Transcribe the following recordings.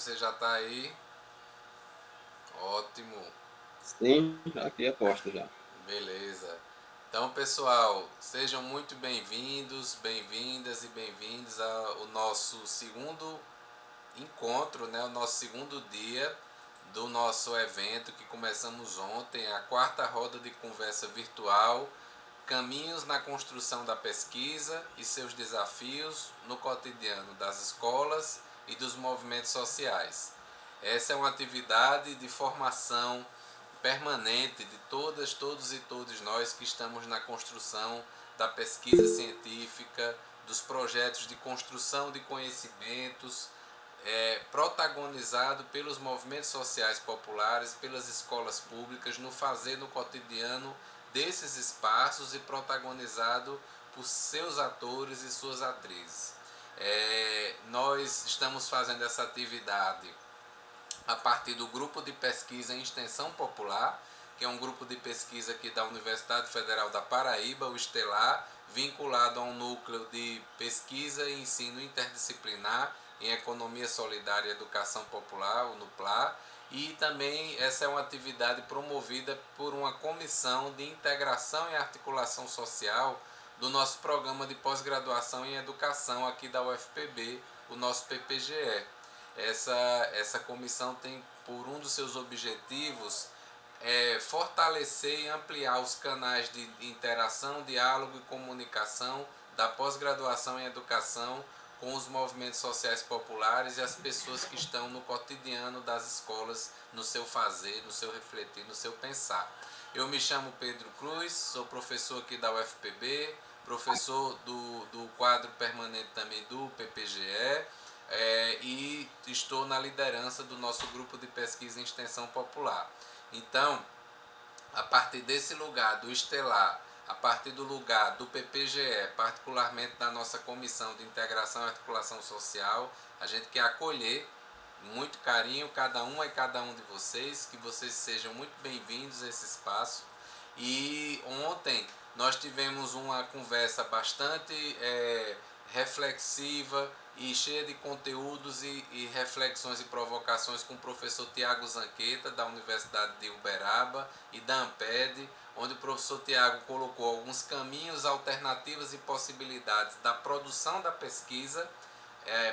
você já está aí? Ótimo, Sim, aqui aposto já. beleza. Então, pessoal, sejam muito bem-vindos, bem-vindas e bem-vindos ao nosso segundo encontro, né? O nosso segundo dia do nosso evento que começamos ontem, a quarta roda de conversa virtual, Caminhos na construção da pesquisa e seus desafios no cotidiano das escolas e dos movimentos sociais. Essa é uma atividade de formação permanente de todas, todos e todos nós que estamos na construção da pesquisa científica, dos projetos de construção de conhecimentos, protagonizado pelos movimentos sociais populares, pelas escolas públicas, no fazer no cotidiano desses espaços e protagonizado por seus atores e suas atrizes. Nós estamos fazendo essa atividade a partir do grupo de pesquisa em extensão popular, que é um grupo de pesquisa aqui da Universidade Federal da Paraíba, o Estelar, vinculado a um núcleo de pesquisa e ensino interdisciplinar em economia solidária e educação popular, o NUPLAR, e também essa é uma atividade promovida por uma comissão de integração e articulação social do nosso programa de pós-graduação em educação aqui da UFPB, o nosso PPGE. Essa comissão tem por um dos seus objetivos fortalecer e ampliar os canais de interação, diálogo e comunicação da pós-graduação em educação com os movimentos sociais populares e as pessoas que estão no cotidiano das escolas, no seu fazer, no seu refletir, no seu pensar. Eu me chamo Pedro Cruz, sou professor aqui da UFPB, professor do quadro permanente também do PPGE, e estou na liderança do nosso grupo de pesquisa em extensão popular. Então, a partir desse lugar do Estelar, a partir do lugar do PPGE, particularmente da nossa Comissão de Integração e Articulação Social, a gente quer acolher muito carinho cada uma e cada um de vocês, que vocês sejam muito bem-vindos a esse espaço. E ontem nós tivemos uma conversa bastante reflexiva e cheia de conteúdos e reflexões e provocações com o professor Tiago Zanqueta, da Universidade de Uberaba e da Amped, onde o professor Tiago colocou alguns caminhos, alternativas e possibilidades da produção da pesquisa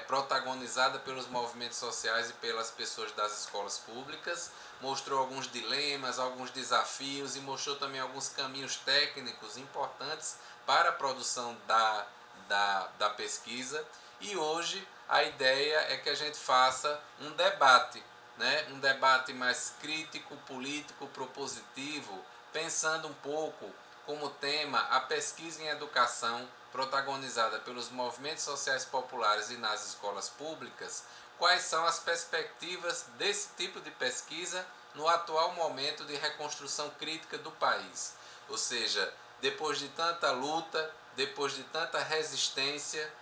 protagonizada pelos movimentos sociais e pelas pessoas das escolas públicas, mostrou alguns dilemas, alguns desafios e mostrou também alguns caminhos técnicos importantes para a produção da pesquisa. E hoje a ideia é que a gente faça um debate, né? Um debate mais crítico, político, propositivo, pensando um pouco como tema a pesquisa em educação protagonizada pelos movimentos sociais populares e nas escolas públicas, quais são as perspectivas desse tipo de pesquisa no atual momento de reconstrução crítica do país. Ou seja, depois de tanta luta, depois de tanta resistência,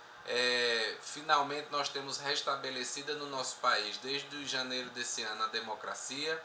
finalmente nós temos restabelecida no nosso país, desde janeiro desse ano, a democracia.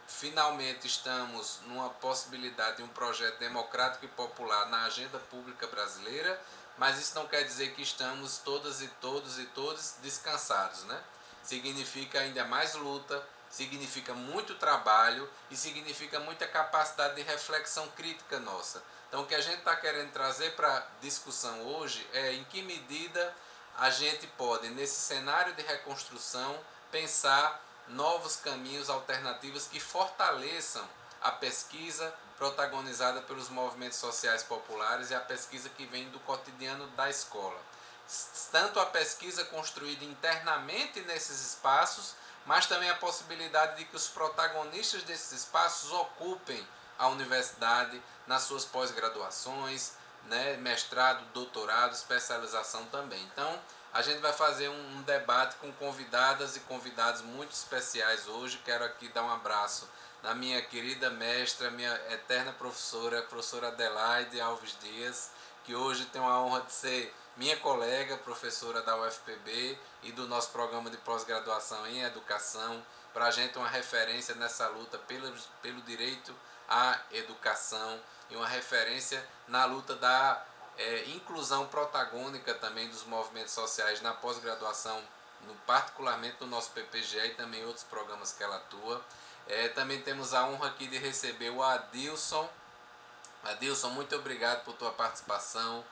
Finalmente estamos numa possibilidade de um projeto democrático e popular na agenda pública brasileira, mas isso não quer dizer que estamos todas e todos e todos descansados, né? Significa ainda mais luta, significa muito trabalho e significa muita capacidade de reflexão crítica nossa. Então, o que a gente está querendo trazer para discussão hoje é em que medida a gente pode, nesse cenário de reconstrução, pensar novos caminhos alternativos que fortaleçam a pesquisa protagonizada pelos movimentos sociais populares e a pesquisa que vem do cotidiano da escola. Tanto a pesquisa construída internamente nesses espaços, mas também a possibilidade de que os protagonistas desses espaços ocupem a universidade nas suas pós-graduações, né, mestrado, doutorado, especialização também. Então, a gente vai fazer um debate com convidadas e convidados muito especiais hoje. Quero aqui dar um abraço na minha querida mestra, minha eterna professora, a professora Adelaide Alves Dias, que hoje tem a honra de ser minha colega, professora da UFPB e do nosso programa de pós-graduação em educação. Para a gente uma referência nessa luta pelo direito à educação e uma referência na luta da inclusão protagônica também dos movimentos sociais na pós-graduação particularmente no nosso PPGE e também outros programas que ela atua. Também temos a honra aqui de receber o Adilson. Adilson, muito obrigado por tua participação.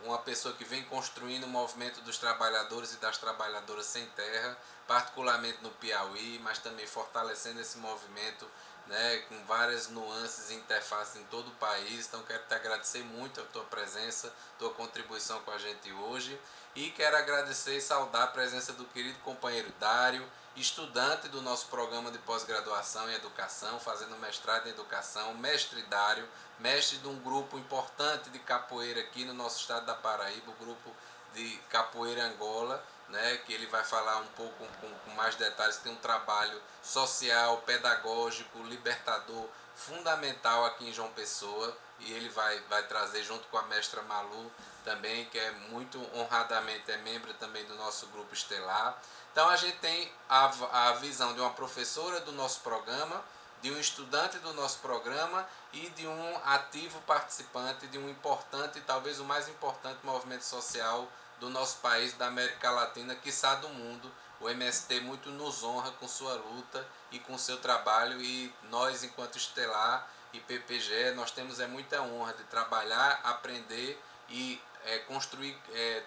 Uma pessoa que vem construindo o movimento dos trabalhadores e das trabalhadoras sem terra, particularmente no Piauí, mas também fortalecendo esse movimento, né, com várias nuances e interfaces em todo o país. Então quero te agradecer muito a tua presença, tua contribuição com a gente hoje, e quero agradecer e saudar a presença do querido companheiro Dário, estudante do nosso programa de pós-graduação em educação, fazendo mestrado em educação, mestre Dário, mestre de um grupo importante de capoeira aqui no nosso estado da Paraíba, o grupo de Capoeira Angola, né, que ele vai falar um pouco com mais detalhes, tem um trabalho social, pedagógico, libertador, fundamental aqui em João Pessoa, e ele vai trazer junto com a mestra Malu também, que é muito honradamente membro também do nosso grupo estelar. Então a gente tem a visão de uma professora do nosso programa, de um estudante do nosso programa e de um ativo participante de um importante, talvez o mais importante movimento social do nosso país, da América Latina, quiçá do mundo. O MST muito nos honra com sua luta e com seu trabalho, e nós, enquanto Estelar e PPGE, nós temos muita honra de trabalhar, aprender e construir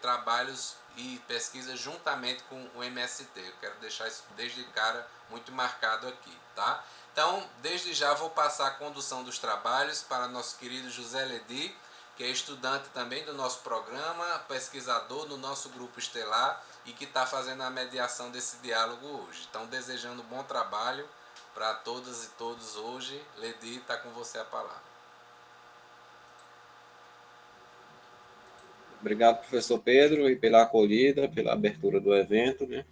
trabalhos e pesquisas juntamente com o MST. Eu quero deixar isso desde cara muito marcado aqui, tá? Então, desde já vou passar a condução dos trabalhos para nosso querido José Ledi, que é estudante também do nosso programa, pesquisador do nosso grupo estelar e que está fazendo a mediação desse diálogo hoje. Então, desejando bom trabalho para todas e todos hoje. Ledi, está com você a palavra. Obrigado, professor Pedro, e pela acolhida, pela abertura do evento, né?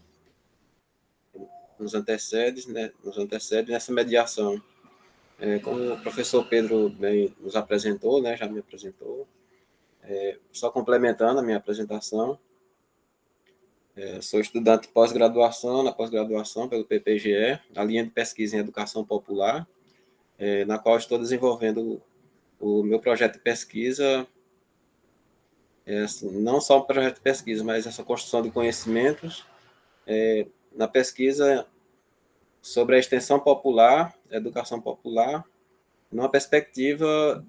Nos antecede nessa mediação. Como o professor Pedro bem nos apresentou, né? Já me apresentou. Só complementando a minha apresentação, sou estudante de pós-graduação, na pós-graduação pelo PPGE, a linha de pesquisa em educação popular, na qual estou desenvolvendo o meu projeto de pesquisa, não só o projeto de pesquisa, mas essa construção de conhecimentos, na pesquisa sobre a extensão popular, a educação popular, numa perspectiva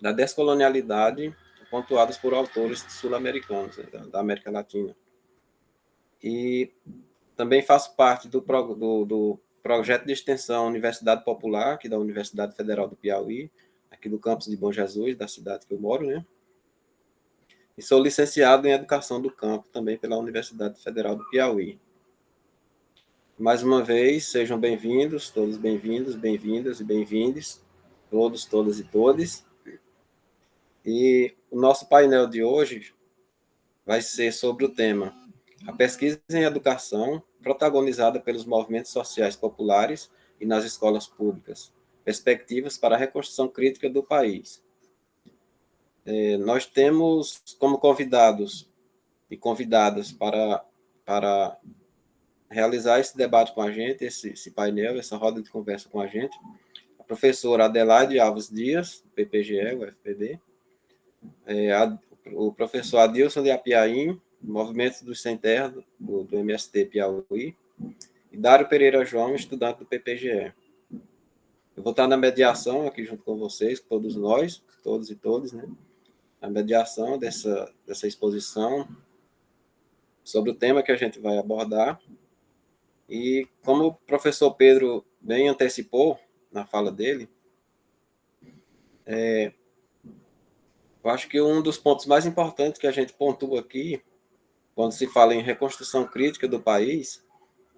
da descolonialidade, pontuadas por autores sul-americanos, né, da América Latina. E também faço parte do projeto de extensão Universidade Popular, aqui da Universidade Federal do Piauí, aqui do campus de Bom Jesus, da cidade que eu moro, né? E sou licenciado em Educação do Campo, também pela Universidade Federal do Piauí. Mais uma vez, sejam bem-vindos, todos bem-vindos, bem-vindas e bem-vindes, todos, todas e todes. E o nosso painel de hoje vai ser sobre o tema a pesquisa em educação, protagonizada pelos movimentos sociais populares e nas escolas públicas, perspectivas para a reconstrução crítica do país. Nós temos como convidados e convidadas para realizar esse debate com a gente, esse painel, essa roda de conversa com a gente, a professora Adelaide Alves Dias, do PPGE, UFPB, o professor Adilson de Apiaim, Movimento dos Sem Terra, do MST Piauí, e Dário Pereira João, estudante do PPGE. Eu vou estar na mediação aqui junto com vocês, todos nós, todos e todas, né? A mediação dessa exposição sobre o tema que a gente vai abordar. E como o professor Pedro bem antecipou na fala dele, eu acho que um dos pontos mais importantes que a gente pontua aqui, quando se fala em reconstrução crítica do país,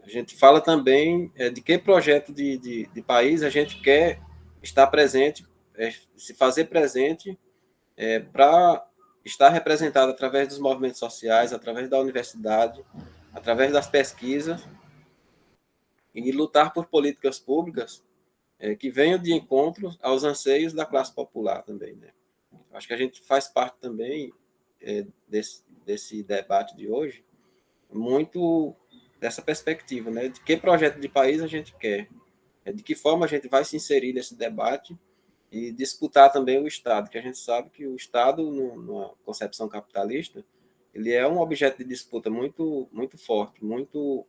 a gente fala também de que projeto de país a gente quer estar presente, se fazer presente para estar representado através dos movimentos sociais, através da universidade, através das pesquisas, e lutar por políticas públicas que venham de encontro aos anseios da classe popular também, né? Acho que a gente faz parte também desse debate de hoje, muito dessa perspectiva, né? De que projeto de país a gente quer, de que forma a gente vai se inserir nesse debate e disputar também o Estado, que a gente sabe que o Estado, numa concepção capitalista, ele é um objeto de disputa muito, muito forte, muito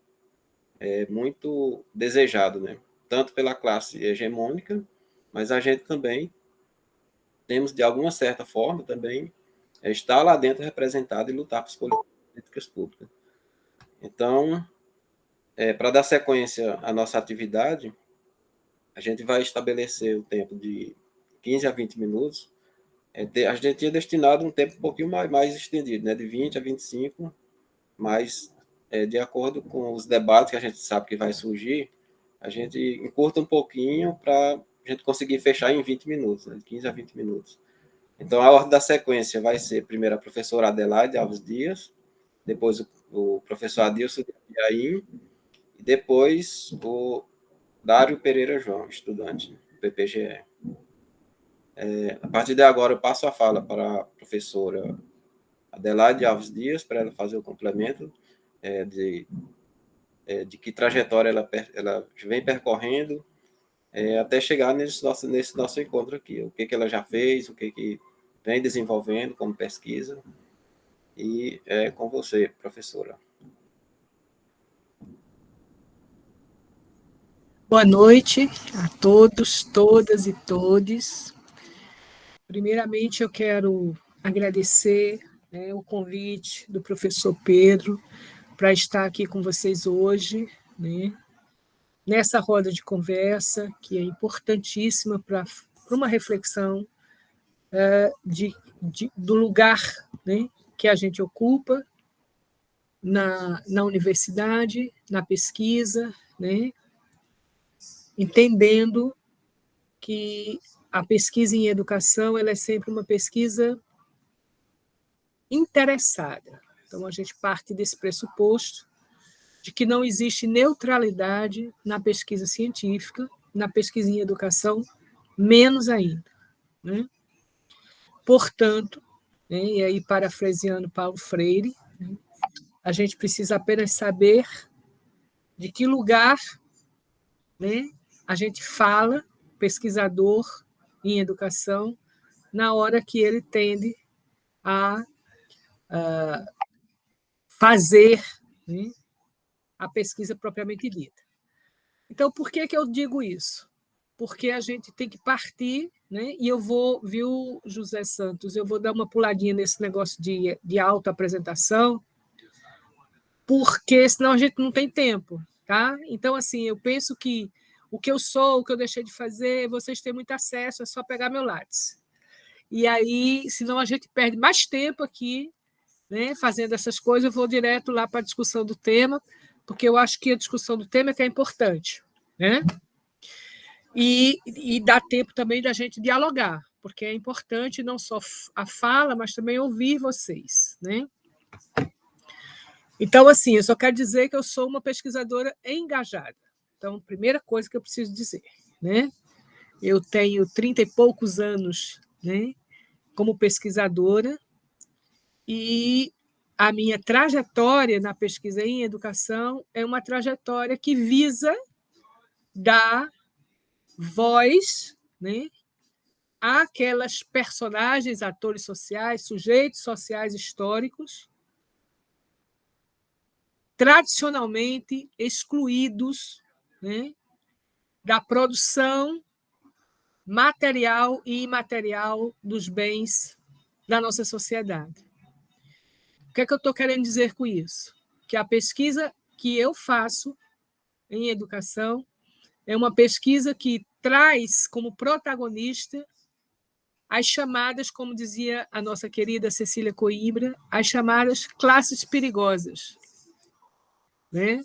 desejado, né? Tanto pela classe hegemônica, mas a gente também temos, de alguma certa forma, também estar lá dentro representado e lutar por políticas públicas. Então, para dar sequência à nossa atividade, a gente vai estabelecer o tempo de 15 a 20 minutos. A gente tinha destinado um tempo um pouquinho mais estendido, né? De 20 a 25, mas de acordo com os debates que a gente sabe que vai surgir, a gente encurta um pouquinho para a gente conseguir fechar em 20 minutos, né? De 15 a 20 minutos. Então, a ordem da sequência vai ser primeiro a professora Adelaide Alves Dias, depois o professor Adilson de Aim, e depois o Dário Pereira João, estudante do PPGE. A partir de agora, eu passo a fala para a professora Adelaide Alves Dias, para ela fazer o complemento de que trajetória ela vem percorrendo até chegar nesse nosso encontro aqui. O que ela já fez, o que vem desenvolvendo como pesquisa. E é com você, professora. Boa noite a todos, todas e todes. Primeiramente, eu quero agradecer o convite do professor Pedro para estar aqui com vocês hoje, né, nessa roda de conversa, que é importantíssima para uma reflexão do lugar, né, que a gente ocupa na universidade, na pesquisa, né, entendendo que a pesquisa em educação ela é sempre uma pesquisa interessada. Então, a gente parte desse pressuposto de que não existe neutralidade na pesquisa científica, na pesquisa em educação, menos ainda. Né? Portanto, né, e aí parafraseando Paulo Freire, né, a gente precisa apenas saber de que lugar, né, a gente fala, pesquisador em educação, na hora que ele tende a fazer, né, a pesquisa propriamente dita. Então, por que eu digo isso? Porque a gente tem que partir, né, e eu vou, viu, José Santos, eu vou dar uma puladinha nesse negócio de autoapresentação, porque senão a gente não tem tempo. Tá? Então, assim, eu penso que o que eu sou, o que eu deixei de fazer, vocês têm muito acesso, é só pegar meu lápis. E aí, senão a gente perde mais tempo aqui, né, fazendo essas coisas, eu vou direto lá para a discussão do tema, porque eu acho que a discussão do tema é que é importante. Né? E dá tempo também da gente dialogar, porque é importante não só a fala, mas também ouvir vocês. Né? Então, assim, eu só quero dizer que eu sou uma pesquisadora engajada. Então, primeira coisa que eu preciso dizer, né? Eu tenho 30 e poucos anos, né, como pesquisadora, e a minha trajetória na pesquisa em educação é uma trajetória que visa dar voz, né, àquelas personagens, atores sociais, sujeitos sociais históricos, tradicionalmente excluídos, né, da produção material e imaterial dos bens da nossa sociedade. O que é que eu estou querendo dizer com isso? Que a pesquisa que eu faço em educação é uma pesquisa que traz como protagonista as chamadas, como dizia a nossa querida Cecília Coimbra, as chamadas classes perigosas. Né?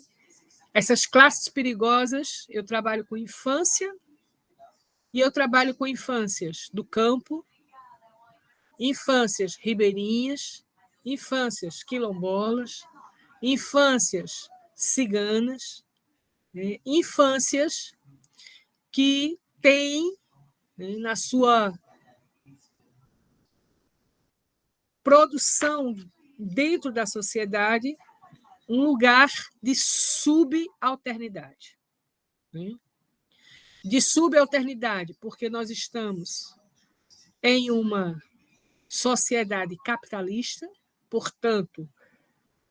Essas classes perigosas, eu trabalho com infância e eu trabalho com infâncias do campo, infâncias ribeirinhas, infâncias quilombolas, infâncias ciganas, né? Infâncias que têm, né, na sua produção dentro da sociedade um lugar de subalternidade. Né? De subalternidade, porque nós estamos em uma sociedade capitalista, portanto,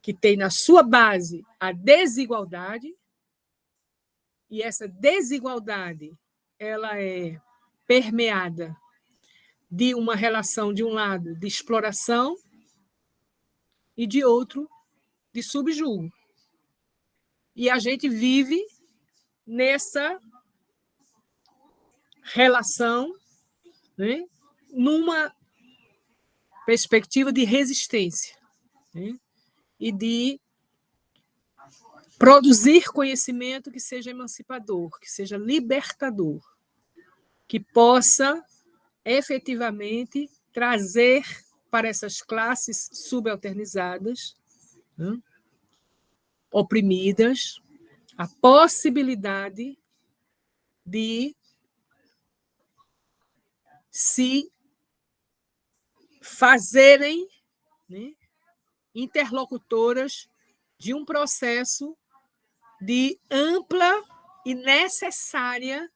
que tem na sua base a desigualdade, e essa desigualdade ela é permeada de uma relação, de um lado, de exploração e de outro, de subjugo. E a gente vive nessa relação, né, numa perspectiva de resistência, né, e de produzir conhecimento que seja emancipador, que seja libertador, que possa efetivamente trazer para essas classes subalternizadas, né, oprimidas, a possibilidade de se fazerem, né, interlocutoras de um processo de ampla e necessária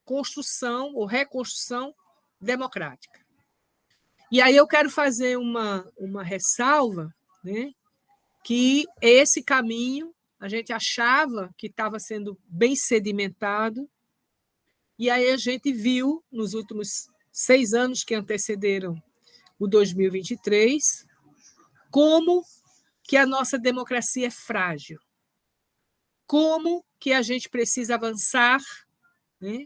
construção ou reconstrução democrática. E aí eu quero fazer uma ressalva, né, que esse caminho a gente achava que estava sendo bem sedimentado, e aí a gente viu, nos últimos 6 anos que antecederam o 2023, como que a nossa democracia é frágil, como que a gente precisa avançar, né?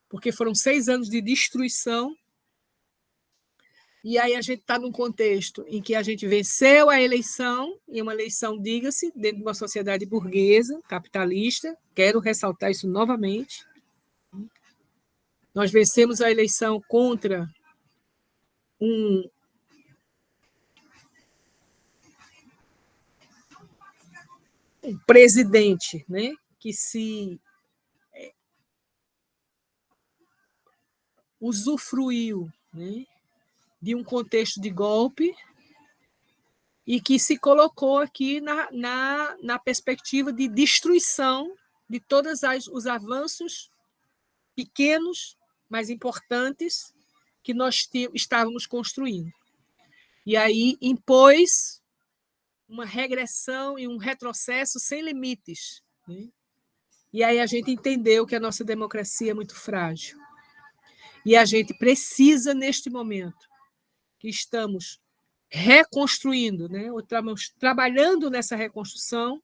Porque foram 6 anos de destruição, e aí a gente está num contexto em que a gente venceu a eleição, e uma eleição, diga-se, dentro de uma sociedade burguesa, capitalista, quero ressaltar isso novamente. Nós vencemos a eleição contra um presidente, né, que se usufruiu, né, de um contexto de golpe e que se colocou aqui na perspectiva de destruição de todos os avanços pequenos, mas importantes, que nós estávamos construindo. E aí impôs uma regressão e um retrocesso sem limites, né? E aí a gente entendeu que a nossa democracia é muito frágil. E a gente precisa, neste momento, que estamos reconstruindo, né, ou estamos trabalhando nessa reconstrução,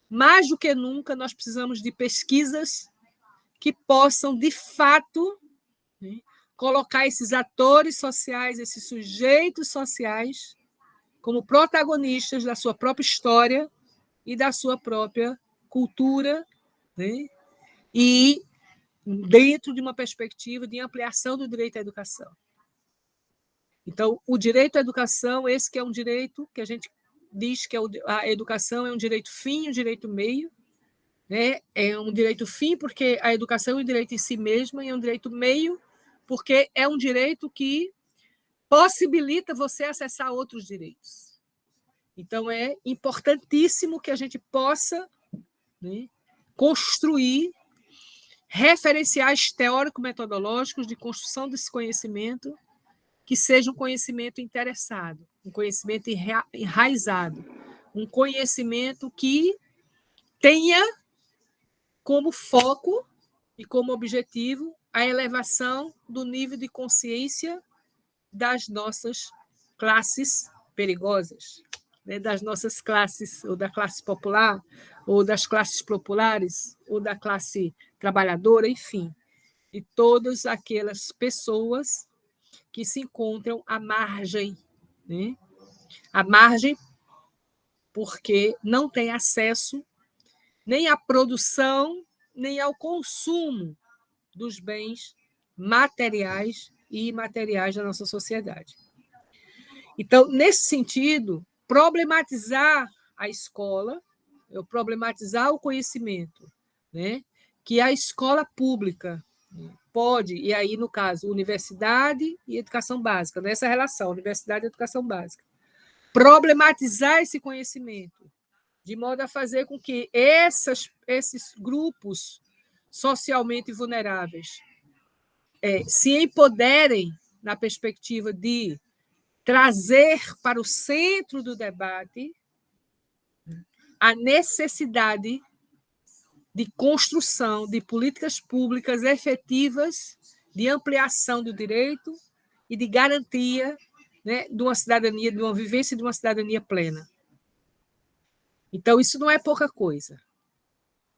mais do que nunca nós precisamos de pesquisas que possam, de fato, né, colocar esses atores sociais, esses sujeitos sociais, como protagonistas da sua própria história e da sua própria cultura, né, e dentro de uma perspectiva de ampliação do direito à educação. Então, o direito à educação, esse que é um direito que a gente diz que a educação é um direito fim, um direito meio, né? É um direito fim porque a educação é um direito em si mesma, e é um direito meio porque é um direito que possibilita você acessar outros direitos. Então, é importantíssimo que a gente possa, né, construir referenciais teórico-metodológicos de construção desse conhecimento que seja um conhecimento interessado, um conhecimento enraizado, um conhecimento que tenha como foco e como objetivo a elevação do nível de consciência das nossas classes perigosas, né? Das nossas classes, ou da classe popular, ou das classes populares, ou da classe trabalhadora, enfim, de todas aquelas pessoas que se encontram à margem, né? À margem porque não tem acesso nem à produção, nem ao consumo dos bens materiais e imateriais da nossa sociedade. Então, nesse sentido, problematizar a escola, problematizar o conhecimento, né? Que a escola pública pode, e aí, no caso, universidade e educação básica, nessa relação, universidade e educação básica, problematizar esse conhecimento, de modo a fazer com que esses grupos socialmente vulneráveis se empoderem na perspectiva de trazer para o centro do debate a necessidade de construção de políticas públicas efetivas de ampliação do direito e de garantia, né, de uma cidadania, de uma vivência de uma cidadania plena. Então, isso não é pouca coisa.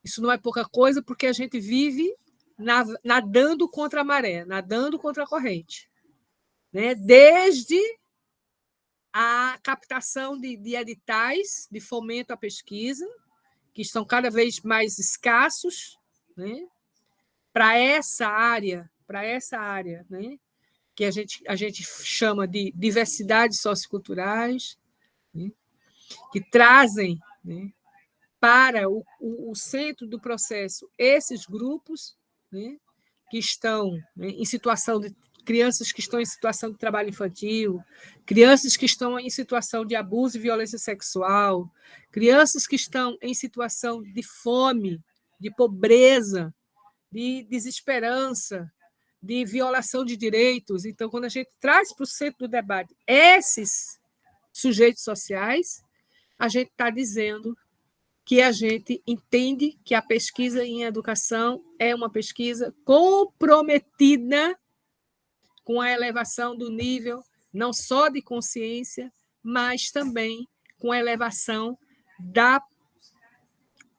Isso não é pouca coisa porque a gente vive nadando contra a maré, nadando contra a corrente, né? Desde a captação de editais de fomento à pesquisa, que estão cada vez mais escassos, né? Para essa área, né? Que a gente chama de diversidades socioculturais, né? Que trazem, né, para o centro do processo esses grupos, né, que estão, né, em situação de crianças que estão em situação de trabalho infantil, crianças que estão em situação de abuso e violência sexual, crianças que estão em situação de fome, de pobreza, de desesperança, de violação de direitos. Então, quando a gente traz para o centro do debate esses sujeitos sociais, a gente está dizendo que a gente entende que a pesquisa em educação é uma pesquisa comprometida com a elevação do nível não só de consciência, mas também com a elevação da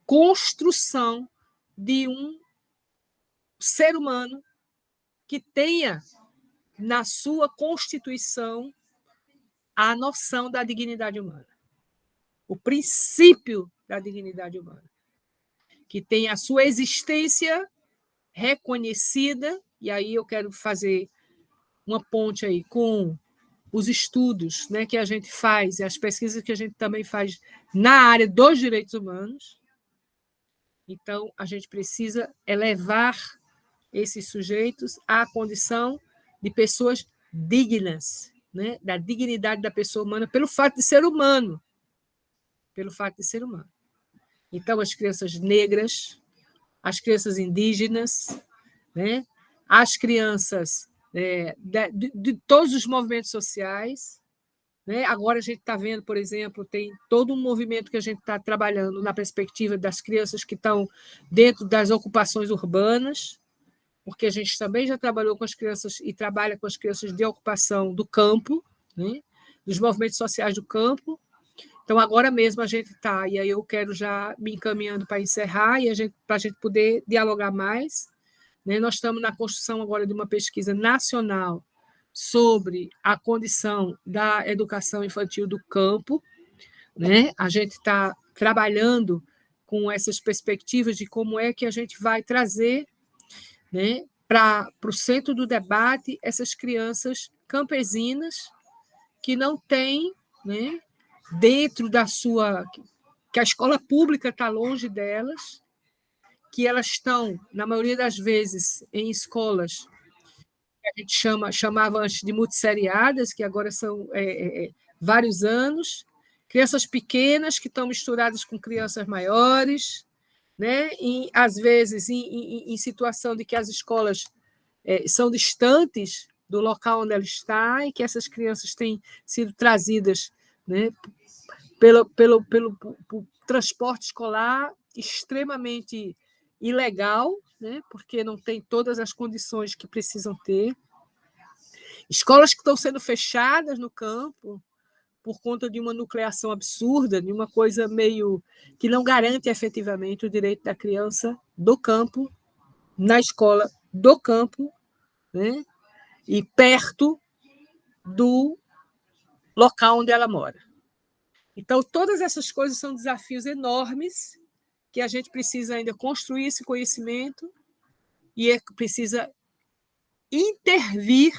construção de um ser humano que tenha na sua constituição a noção da dignidade humana, o princípio da dignidade humana, que tenha a sua existência reconhecida, e aí eu quero fazer uma ponte aí com os estudos, né, que a gente faz, e as pesquisas que a gente também faz na área dos direitos humanos. Então, a gente precisa elevar esses sujeitos à condição de pessoas dignas, né, da dignidade da pessoa humana, pelo fato de ser humano. Pelo fato de ser humano. Então, as crianças negras, as crianças indígenas, né, as crianças de todos os movimentos sociais, né? Agora a gente está vendo, por exemplo, tem todo um movimento que a gente está trabalhando na perspectiva das crianças que estão dentro das ocupações urbanas, porque a gente também já trabalhou com as crianças e trabalha com as crianças de ocupação do campo, né? Dos movimentos sociais do campo. Então, agora mesmo a gente está, e aí eu quero já me encaminhando para encerrar, e para a gente poder dialogar mais, né? Nós estamos na construção agora de uma pesquisa nacional sobre a condição da educação infantil do campo, né? A gente está trabalhando com essas perspectivas de como é que a gente vai trazer, né, para o centro do debate essas crianças campesinas que não têm, né, dentro da sua... que a escola pública está longe delas, que elas estão, na maioria das vezes, em escolas que a gente chamava antes de multisseriadas, que agora são vários anos, crianças pequenas que estão misturadas com crianças maiores, né? E, às vezes, em situação de que as escolas são distantes do local onde ela está e que essas crianças têm sido trazidas, né, pelo transporte escolar extremamente ilegal, né, porque não tem todas as condições que precisam ter. Escolas que estão sendo fechadas no campo por conta de uma nucleação absurda, de uma coisa meio que não garante efetivamente o direito da criança do campo, na escola do campo, né, e perto do local onde ela mora. Então, todas essas coisas são desafios enormes que a gente precisa ainda construir esse conhecimento e precisa intervir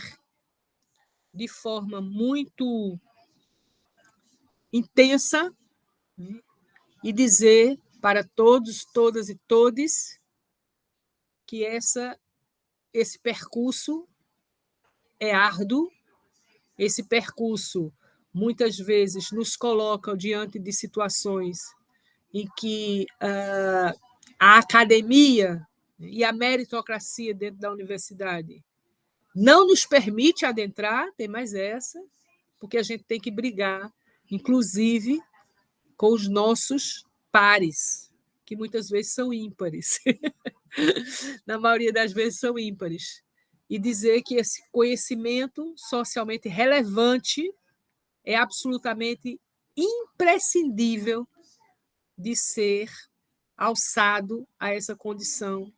de forma muito intensa, né, e dizer para todos, todas e todes que esse percurso é árduo, esse percurso muitas vezes nos coloca diante de situações em que a academia e a meritocracia dentro da universidade não nos permite adentrar, tem mais essa, porque a gente tem que brigar, inclusive, com os nossos pares, que muitas vezes são ímpares. Na maioria das vezes são ímpares. E dizer que esse conhecimento socialmente relevante é absolutamente imprescindível de ser alçado a essa condição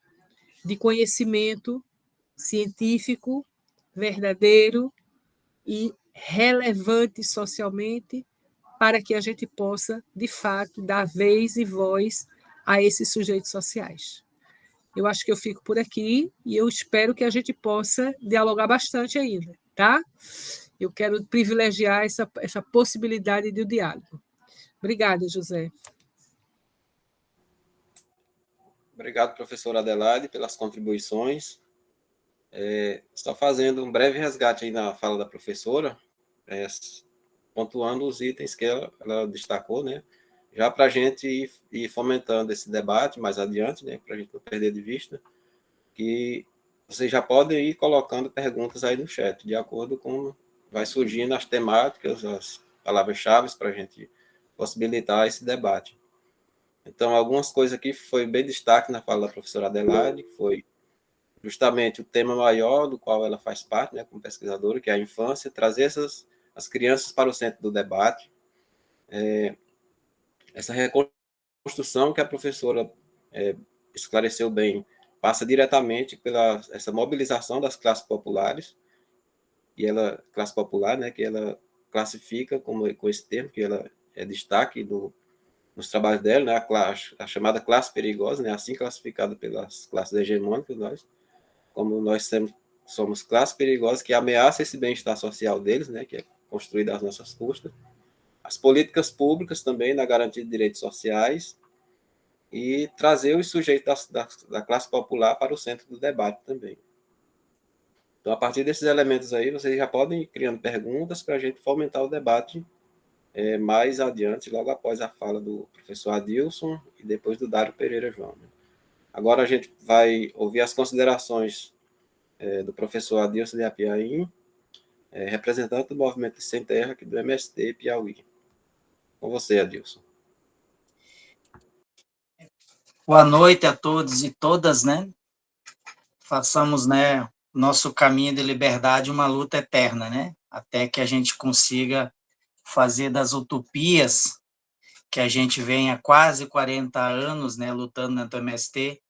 de conhecimento científico, verdadeiro e relevante socialmente, para que a gente possa, de fato, dar vez e voz a esses sujeitos sociais. Eu acho que eu fico por aqui e eu espero que a gente possa dialogar bastante ainda, tá? Eu quero privilegiar essa possibilidade de diálogo. Obrigada, José. Obrigado, professora Adelaide, pelas contribuições. Só fazendo um breve resgate aí na fala da professora, pontuando os itens que ela destacou, né? Já para a gente ir fomentando esse debate mais adiante, né? Para a gente não perder de vista, que vocês já podem ir colocando perguntas aí no chat, de acordo com vai surgindo as temáticas, as palavras-chave para a gente possibilitar esse debate. Então, algumas coisas aqui foi bem destaque na fala da professora Adelaide, que foi justamente o tema maior do qual ela faz parte, né, como pesquisadora, que é a infância, trazer as crianças para o centro do debate. Essa reconstrução que a professora esclareceu bem passa diretamente pela essa mobilização das classes populares, e ela, classe popular, né, que ela classifica com esse termo, que ela é destaque nos trabalhos dela, né, a chamada classe perigosa, né, assim classificada pelas classes hegemônicas, como nós somos classe perigosa que ameaça esse bem-estar social deles, né, que é construído às nossas custas. As políticas públicas também na garantia de direitos sociais e trazer os sujeitos da classe popular para o centro do debate também. Então, a partir desses elementos aí, vocês já podem ir criando perguntas para a gente fomentar o debate mais adiante, logo após a fala do professor Adilson e depois do Dário Pereira João. Agora a gente vai ouvir as considerações do professor Adilson de Apiaim, representante do Movimento de Sem Terra aqui do MST Piauí. Com você, Adilson. Boa noite a todos e todas, né? Façamos, né, nosso caminho de liberdade uma luta eterna, né? Até que a gente consiga fazer das utopias que a gente vem há quase 40 anos, né, lutando dentro do MST,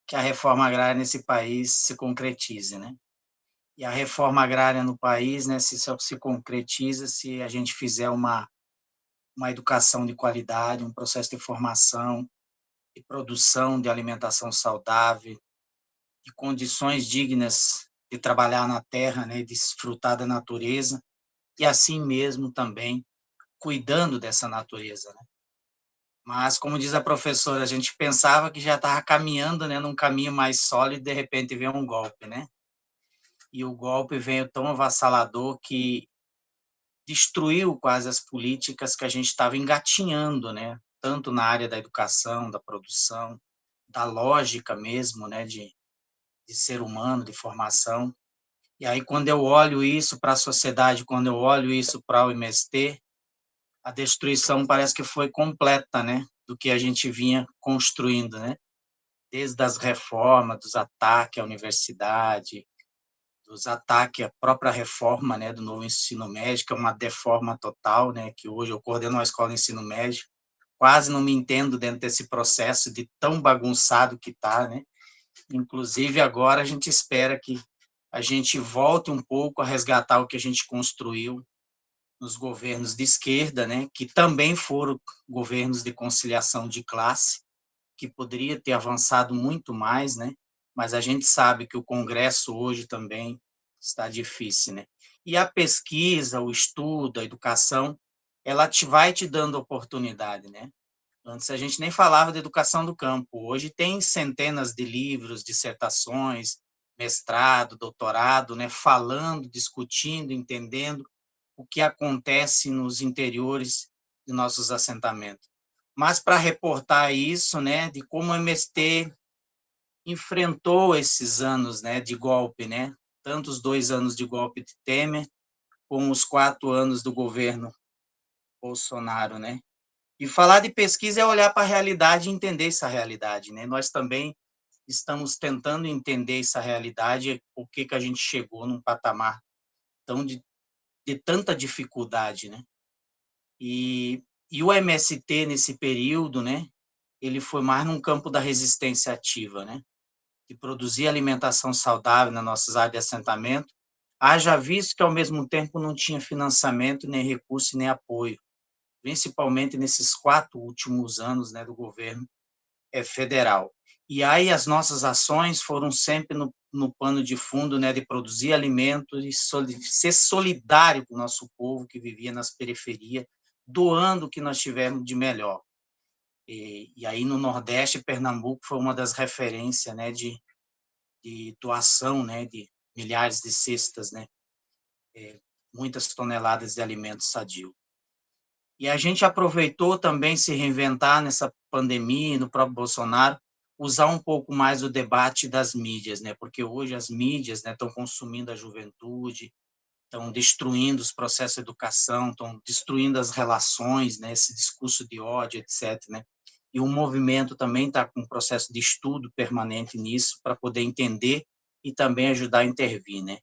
que a reforma agrária nesse país se concretize, né? E a reforma agrária no país, né, só se concretiza se a gente fizer uma educação de qualidade, um processo de formação e produção de alimentação saudável, de condições dignas de trabalhar na terra, né, de desfrutar da natureza, e assim mesmo também cuidando dessa natureza, né? Mas, como diz a professora, a gente pensava que já estava caminhando, né, num caminho mais sólido, de repente vem um golpe, né? E o golpe veio tão avassalador que destruiu quase as políticas que a gente estava engatinhando, né? Tanto na área da educação, da produção, da lógica mesmo, né, de ser humano, de formação. E aí, quando eu olho isso para a sociedade, quando eu olho isso para o MST, a destruição parece que foi completa, né, do que a gente vinha construindo, né, desde as reformas, dos ataques à universidade, dos ataques à própria reforma, né, do novo ensino médio, que é uma deforma total, né, que hoje eu coordeno uma escola de ensino médio, quase não me entendo dentro desse processo de tão bagunçado que está, né. Inclusive, agora a gente espera que a gente volte um pouco a resgatar o que a gente construiu nos governos de esquerda, né, que também foram governos de conciliação de classe, que poderia ter avançado muito mais, né, mas a gente sabe que o Congresso hoje também está difícil, né. E a pesquisa, o estudo, a educação, ela vai te dando oportunidade, né. Antes a gente nem falava de educação do campo. Hoje tem centenas de livros, dissertações, mestrado, doutorado, né, falando, discutindo, entendendo o que acontece nos interiores de nossos assentamentos. Mas para reportar isso, né, de como o MST enfrentou esses anos, né, de golpe, né, tanto os 2 anos de golpe de Temer, com os 4 anos do governo Bolsonaro, né? E falar de pesquisa é olhar para a realidade e entender essa realidade, né? Nós também estamos tentando entender essa realidade, por que a gente chegou num patamar tão de tanta dificuldade, né? E o MST, nesse período, né, ele foi mais num campo da resistência ativa, né? De produzir alimentação saudável nas nossas áreas de assentamento, haja visto que, ao mesmo tempo, não tinha financiamento, nem recurso, nem apoio, principalmente nesses 4 últimos anos, né, do governo federal. E aí as nossas ações foram sempre no pano de fundo, né, de produzir alimentos e ser solidário com o nosso povo que vivia nas periferias, doando o que nós tivemos de melhor. E aí no Nordeste, Pernambuco foi uma das referências, né, de doação, né, de milhares de cestas, né, muitas toneladas de alimentos sadios. E a gente aproveitou também se reinventar nessa pandemia, no próprio Bolsonaro, usar um pouco mais o debate das mídias, né? Porque hoje as mídias, né, estão consumindo a juventude, estão destruindo os processos de educação, estão destruindo as relações, né? Esse discurso de ódio, etc., né? E o movimento também está com um processo de estudo permanente nisso para poder entender e também ajudar a intervir, né?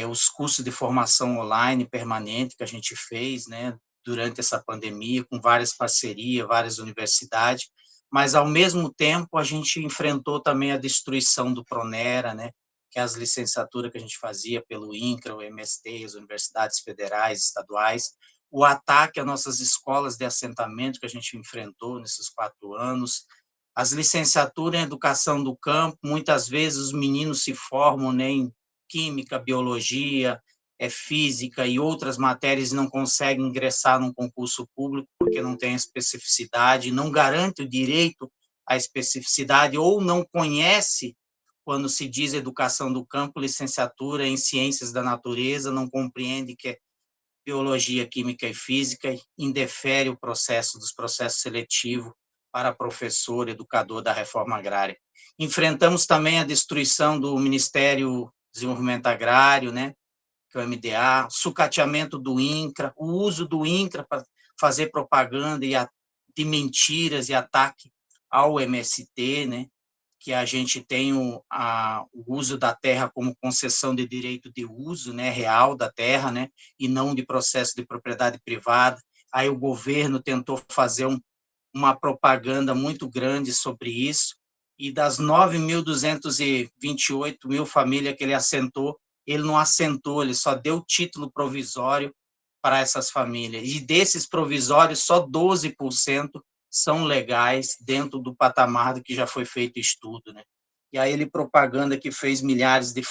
Os cursos de formação online permanente que a gente fez, né, durante essa pandemia, com várias parcerias, várias universidades, mas, ao mesmo tempo, a gente enfrentou também a destruição do Pronera, né, que é as licenciaturas que a gente fazia pelo INCRA, o MST, as universidades federais, estaduais, o ataque às nossas escolas de assentamento que a gente enfrentou nesses 4 anos, as licenciaturas em educação do campo, muitas vezes os meninos se formam, né, em química, biologia, física e outras matérias não conseguem ingressar num concurso público porque não tem especificidade, não garante o direito à especificidade ou não conhece, quando se diz educação do campo, licenciatura em ciências da natureza, não compreende que é biologia, química e física, indefere o processo dos processos seletivos para professor, educador da reforma agrária. Enfrentamos também a destruição do Ministério Desenvolvimento Agrário, né, que é o MDA, sucateamento do INCRA, o uso do INCRA para fazer propaganda de mentiras e ataque ao MST, né, que a gente tem o uso da terra como concessão de direito de uso, né, real da terra, né, e não de processo de propriedade privada. Aí o governo tentou fazer uma propaganda muito grande sobre isso, e das 9.228 mil famílias que ele assentou, ele não assentou, ele só deu título provisório para essas famílias. E desses provisórios, só 12% são legais dentro do patamar do que já foi feito estudo, né? E aí ele propaganda que fez milhares de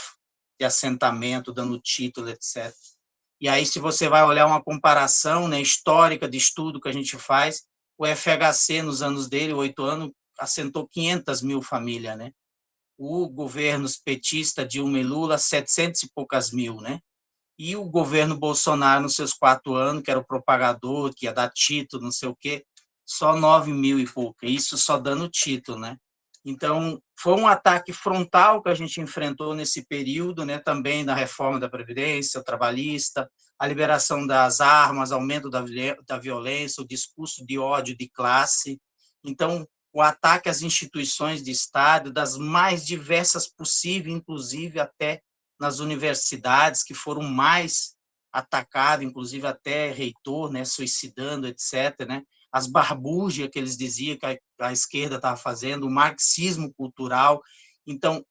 assentamento, dando título, etc. E aí, se você vai olhar uma comparação, né, histórica de estudo que a gente faz, o FHC, nos anos dele, 8 anos, assentou 500 mil famílias, né? O governo petista Dilma e Lula, 700 e poucas mil, né? E o governo Bolsonaro, nos seus 4 anos, que era o propagador, que ia dar título, não sei o quê, só 9 mil e pouco. Isso só dando título, né? Então, foi um ataque frontal que a gente enfrentou nesse período, né? Também da reforma da Previdência trabalhista, a liberação das armas, aumento da violência, o discurso de ódio de classe. Então, o ataque às instituições de Estado, das mais diversas possíveis, inclusive até nas universidades, que foram mais atacadas, inclusive até reitor, né, suicidando, etc., né? As barbúrgias que eles diziam que a esquerda estava fazendo, o marxismo cultural. Então,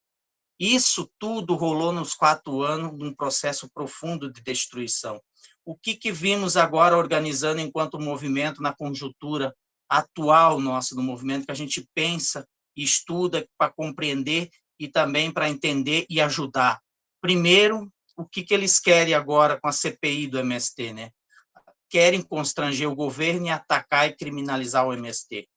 isso tudo rolou nos 4 anos num processo profundo de destruição. O que vimos agora organizando enquanto movimento na conjuntura atual nossa do movimento, que a gente pensa e estuda para compreender e também para entender e ajudar? Primeiro, o que eles querem agora com a CPI do MST, né? Querem constranger o governo e atacar e criminalizar o MST.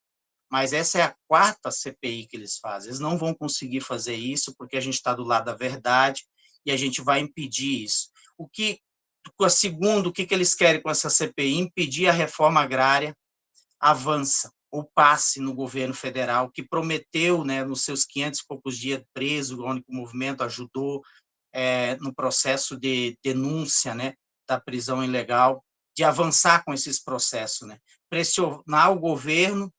Mas essa é a 4ª CPI que eles fazem. Eles não vão conseguir fazer isso porque a gente está do lado da verdade e a gente vai impedir isso. Segundo, o que eles querem com essa CPI? Impedir a reforma agrária avança ou passe no governo federal, que prometeu, né, nos seus 500 e poucos dias preso, onde o movimento ajudou no processo de denúncia, né, da prisão ilegal, de avançar com esses processos, né? Pressionar o governo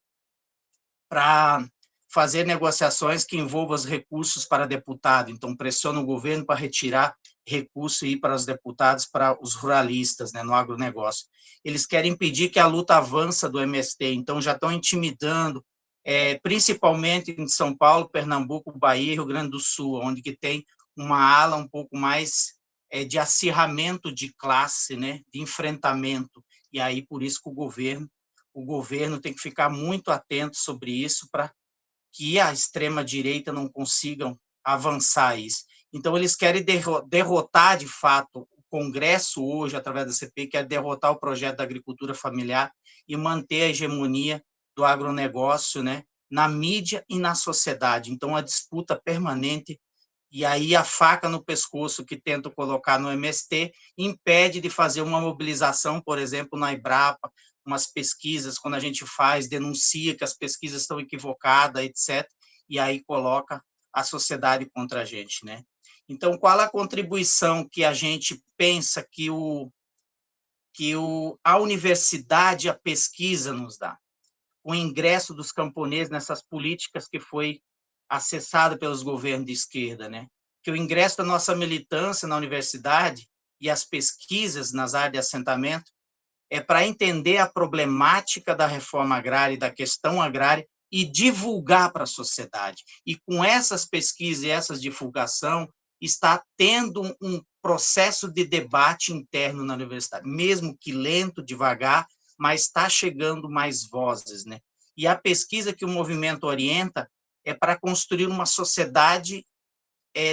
para fazer negociações que envolvam os recursos para deputado. Então, pressiona o governo para retirar recurso e ir para os deputados, para os ruralistas, né, no agronegócio. Eles querem impedir que a luta avança do MST, então já estão intimidando, principalmente em São Paulo, Pernambuco, Bahia e Rio Grande do Sul, onde que tem uma ala um pouco mais de acirramento de classe, né, de enfrentamento. E aí, por isso que o governo tem que ficar muito atento sobre isso para que a extrema-direita não consigam avançar isso. Então, eles querem derrotar, de fato, o Congresso hoje, através da CPI, quer derrotar o projeto da agricultura familiar e manter a hegemonia do agronegócio, né, na mídia e na sociedade. Então, a disputa permanente, e aí a faca no pescoço que tentam colocar no MST impede de fazer uma mobilização, por exemplo, na Embrapa, umas pesquisas, quando a gente faz, denuncia que as pesquisas estão equivocadas, etc., e aí coloca a sociedade contra a gente, né? Então, qual a contribuição que a gente pensa que a universidade, a pesquisa nos dá? O ingresso dos camponeses nessas políticas que foi acessada pelos governos de esquerda, né? Que o ingresso da nossa militância na universidade e as pesquisas nas áreas de assentamento é para entender a problemática da reforma agrária e da questão agrária e divulgar para a sociedade. E com essas pesquisas e essas divulgação, está tendo um processo de debate interno na universidade, mesmo que lento, devagar, mas está chegando mais vozes, né? E a pesquisa que o movimento orienta é para construir uma sociedade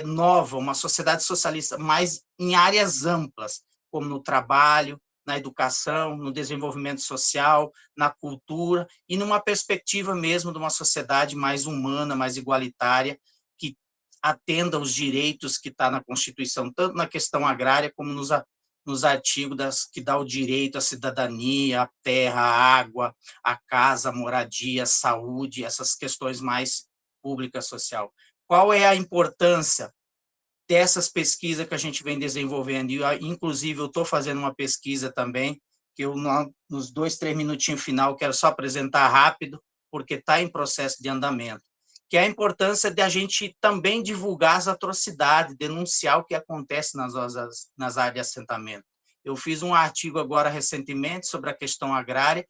nova, uma sociedade socialista, mas em áreas amplas, como no trabalho, na educação, no desenvolvimento social, na cultura, e numa perspectiva mesmo de uma sociedade mais humana, mais igualitária, que atenda aos direitos que está na Constituição, tanto na questão agrária como nos artigos que dá o direito à cidadania, à terra, à água, à casa, à moradia, à saúde, essas questões mais públicas, social. Qual é a importância dessas pesquisas que a gente vem desenvolvendo? E, inclusive, eu estou fazendo uma pesquisa também, que eu, nos 2, 3 minutinhos final, quero só apresentar rápido, porque está em processo de andamento, que é a importância de a gente também divulgar as atrocidades, denunciar o que acontece nas áreas de assentamento. Eu fiz um artigo agora, recentemente, sobre a questão agrária,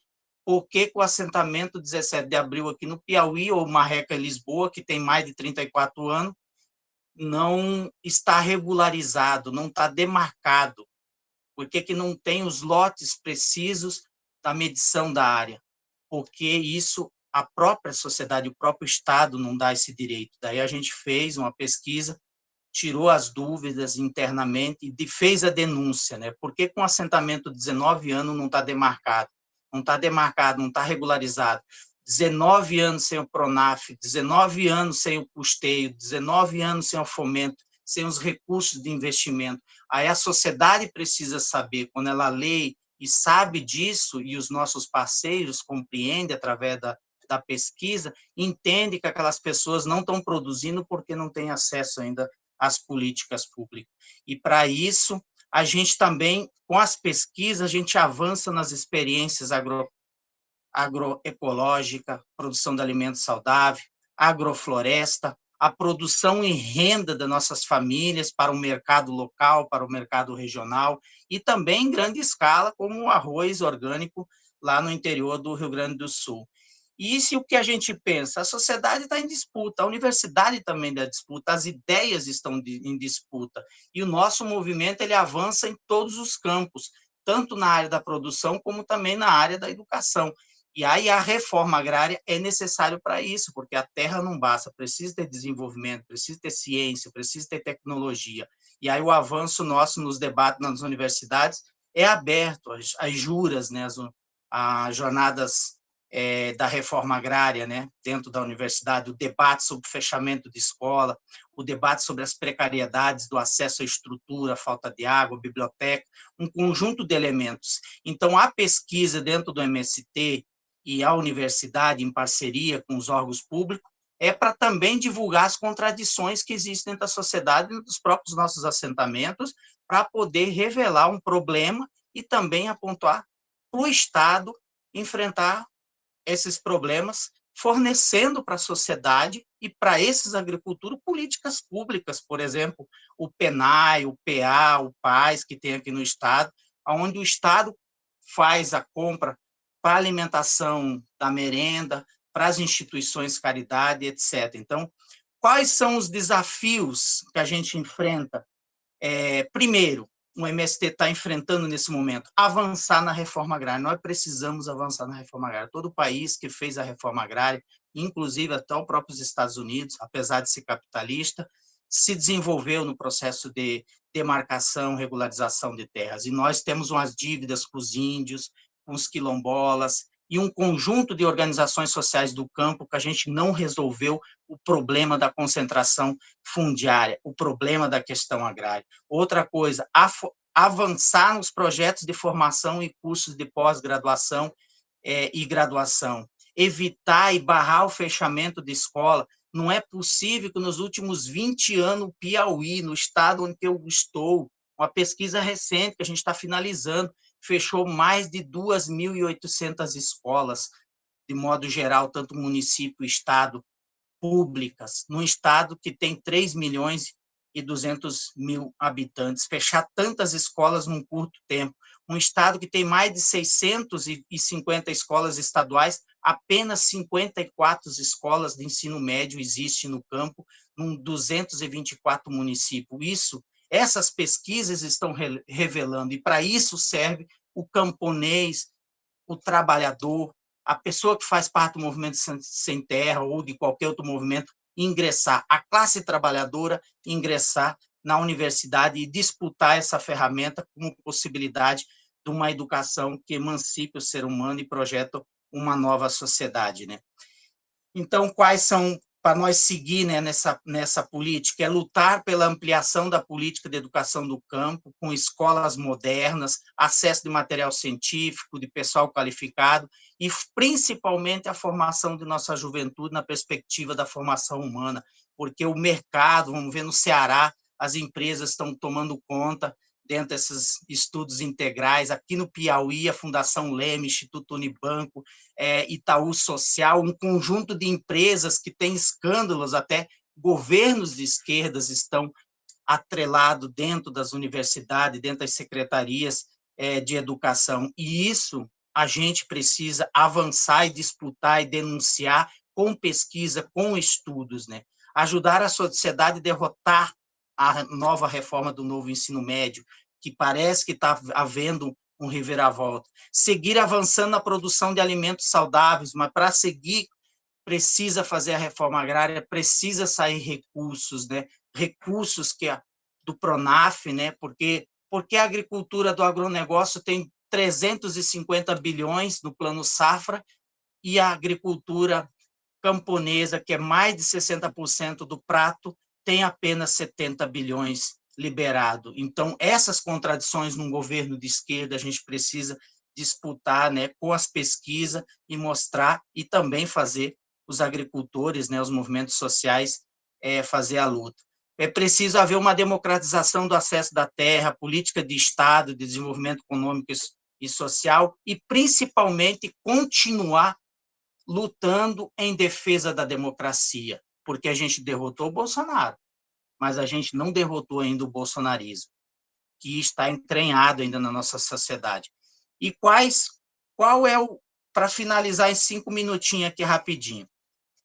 por que o assentamento 17 de abril aqui no Piauí, ou Marreca, Lisboa, que tem mais de 34 anos, não está regularizado, não está demarcado? Por que não tem os lotes precisos da medição da área? Porque isso, a própria sociedade, o próprio Estado não dá esse direito. Daí a gente fez uma pesquisa, tirou as dúvidas internamente e fez a denúncia, né? Por que com o assentamento de 19 anos não está demarcado? Não está demarcado, não está regularizado. 19 anos sem o Pronaf, 19 anos sem o custeio, 19 anos sem o fomento, sem os recursos de investimento. Aí a sociedade precisa saber, quando ela lê e sabe disso, e os nossos parceiros compreendem através da pesquisa, entende que aquelas pessoas não estão produzindo porque não têm acesso ainda às políticas públicas. E, para isso, a gente também, com as pesquisas, a gente avança nas experiências agroecológica, produção de alimentos saudáveis, agrofloresta, a produção e renda das nossas famílias para o mercado local, para o mercado regional, e também em grande escala, como o arroz orgânico lá no interior do Rio Grande do Sul. E isso é o que a gente pensa, a sociedade está em disputa, a universidade também está em disputa, as ideias estão em disputa, e o nosso movimento ele avança em todos os campos, tanto na área da produção como também na área da educação. E aí a reforma agrária é necessário para isso, porque a terra não basta, precisa ter desenvolvimento, precisa ter ciência, precisa ter tecnologia. E aí o avanço nosso nos debates nas universidades é aberto, as juras, né, as jornadas da reforma agrária, né, dentro da universidade, o debate sobre o fechamento de escola, o debate sobre as precariedades do acesso à estrutura, falta de água, biblioteca, um conjunto de elementos. Então, a pesquisa dentro do MST e a universidade, em parceria com os órgãos públicos, é para também divulgar as contradições que existem dentro da sociedade, dentro dos próprios nossos assentamentos, para poder revelar um problema e também apontar para o Estado enfrentar esses problemas, fornecendo para a sociedade e para esses agricultores políticas públicas, por exemplo, o PENAI, o PA, o PAS, que tem aqui no Estado, onde o Estado faz a compra para a alimentação da merenda, para as instituições caridade, etc. Então, quais são os desafios que a gente enfrenta? Primeiro, o MST está enfrentando nesse momento, avançar na reforma agrária. Nós precisamos avançar na reforma agrária. Todo país que fez a reforma agrária, inclusive até os próprios Estados Unidos, apesar de ser capitalista, se desenvolveu no processo de demarcação, regularização de terras. E nós temos umas dívidas com os índios, com os quilombolas, e um conjunto de organizações sociais do campo que a gente não resolveu o problema da concentração fundiária, o problema da questão agrária. Outra coisa, avançar nos projetos de formação e cursos de pós-graduação e graduação, evitar e barrar o fechamento de escola. Não é possível que nos últimos 20 anos, o Piauí, no estado onde eu estou, uma pesquisa recente que a gente está finalizando, fechou mais de 2.800 escolas, de modo geral, tanto município, estado, públicas, num estado que tem 3.200.000 habitantes, fechar tantas escolas num curto tempo, um estado que tem mais de 650 escolas estaduais, apenas 54 escolas de ensino médio existem no campo, em 224 municípios. Essas pesquisas estão revelando, e para isso serve o camponês, o trabalhador, a pessoa que faz parte do movimento sem terra ou de qualquer outro movimento, ingressar, a classe trabalhadora ingressar na universidade e disputar essa ferramenta como possibilidade de uma educação que emancipe o ser humano e projeta uma nova sociedade, né? Então, quais são, para nós seguir, né, nessa política, é lutar pela ampliação da política de educação do campo, com escolas modernas, acesso de material científico, de pessoal qualificado, e principalmente a formação de nossa juventude na perspectiva da formação humana, porque o mercado, vamos ver no Ceará, as empresas estão tomando conta dentro desses estudos integrais. Aqui no Piauí, a Fundação Leme, Instituto Unibanco, Itaú Social, um conjunto de empresas que têm escândalos, até governos de esquerdas estão atrelados dentro das universidades, dentro das secretarias de educação. E isso a gente precisa avançar e disputar e denunciar com pesquisa, com estudos, né? Ajudar a sociedade a derrotar a nova reforma do novo ensino médio, que parece que está havendo um reviravolta. Seguir avançando na produção de alimentos saudáveis, mas para seguir precisa fazer a reforma agrária, precisa sair recursos, né? Recursos do Pronaf, né? Porque a agricultura do agronegócio tem 350 bilhões no plano safra e a agricultura camponesa, que é mais de 60% do prato, tem apenas 70 bilhões liberado. Então, essas contradições num governo de esquerda, a gente precisa disputar, né, com as pesquisas e mostrar, e também fazer os agricultores, né, os movimentos sociais, fazer a luta. É preciso haver uma democratização do acesso da terra, política de Estado, de desenvolvimento econômico e social, e, principalmente, continuar lutando em defesa da democracia, porque a gente derrotou o Bolsonaro, mas a gente não derrotou ainda o bolsonarismo, que está entranhado ainda na nossa sociedade. E qual é para finalizar em 5 minutinhos aqui rapidinho.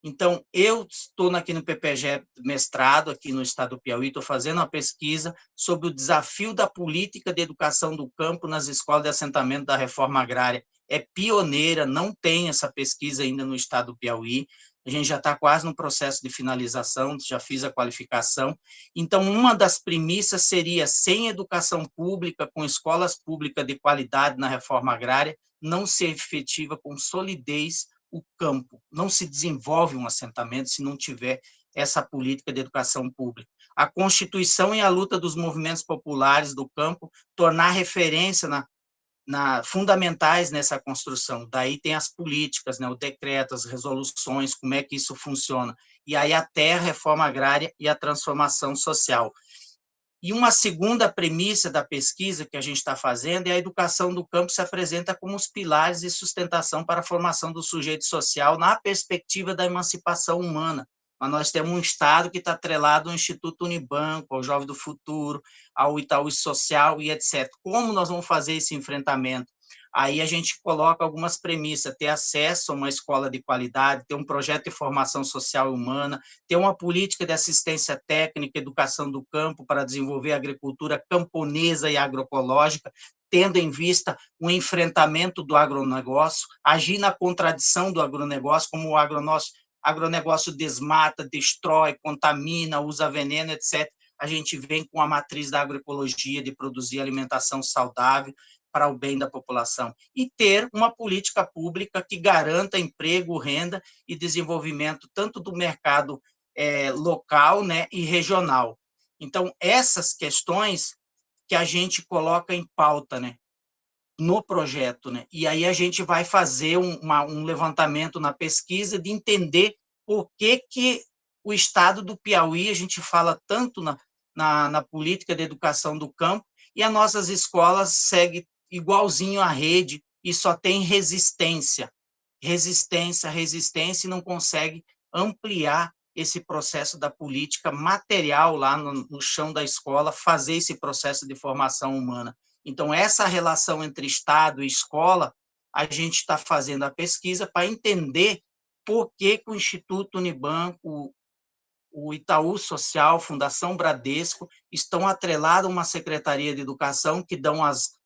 Então, eu estou aqui no PPG mestrado, aqui no estado do Piauí, estou fazendo uma pesquisa sobre o desafio da política de educação do campo nas escolas de assentamento da reforma agrária. É pioneira, não tem essa pesquisa ainda no estado do Piauí, a gente já está quase no processo de finalização, já fiz a qualificação. Então, uma das premissas seria, sem educação pública, com escolas públicas de qualidade na reforma agrária, não ser efetiva com solidez o campo. Não se desenvolve um assentamento se não tiver essa política de educação pública. A Constituição e a luta dos movimentos populares do campo tornar referência fundamentais nessa construção. Daí tem as políticas, né, o decreto, as resoluções, como é que isso funciona. E aí até a reforma agrária e a transformação social. E uma segunda premissa da pesquisa que a gente está fazendo é a educação do campo se apresenta como os pilares de sustentação para a formação do sujeito social na perspectiva da emancipação humana. Mas nós temos um Estado que está atrelado ao Instituto Unibanco, ao Jovem do Futuro, ao Itaú Social e etc. Como nós vamos fazer esse enfrentamento? Aí a gente coloca algumas premissas, ter acesso a uma escola de qualidade, ter um projeto de formação social e humana, ter uma política de assistência técnica, educação do campo para desenvolver a agricultura camponesa e agroecológica, tendo em vista o enfrentamento do agronegócio, agir na contradição do agronegócio, como o agronegócio desmata, destrói, contamina, usa veneno, etc. A gente vem com a matriz da agroecologia de produzir alimentação saudável para o bem da população, e ter uma política pública que garanta emprego, renda e desenvolvimento tanto do mercado local, né, e regional. Então, essas questões que a gente coloca em pauta, né, no projeto, né, e aí a gente vai fazer um levantamento na pesquisa de entender por que o estado do Piauí, a gente fala tanto na política de educação do campo, e as nossas escolas seguem igualzinho à rede e só tem resistência, e não consegue ampliar esse processo da política material lá no chão da escola, fazer esse processo de formação humana. Então, essa relação entre Estado e escola, a gente está fazendo a pesquisa para entender por que o Instituto Unibanco, o Itaú Social, Fundação Bradesco, estão atrelados a uma Secretaria de Educação que dão as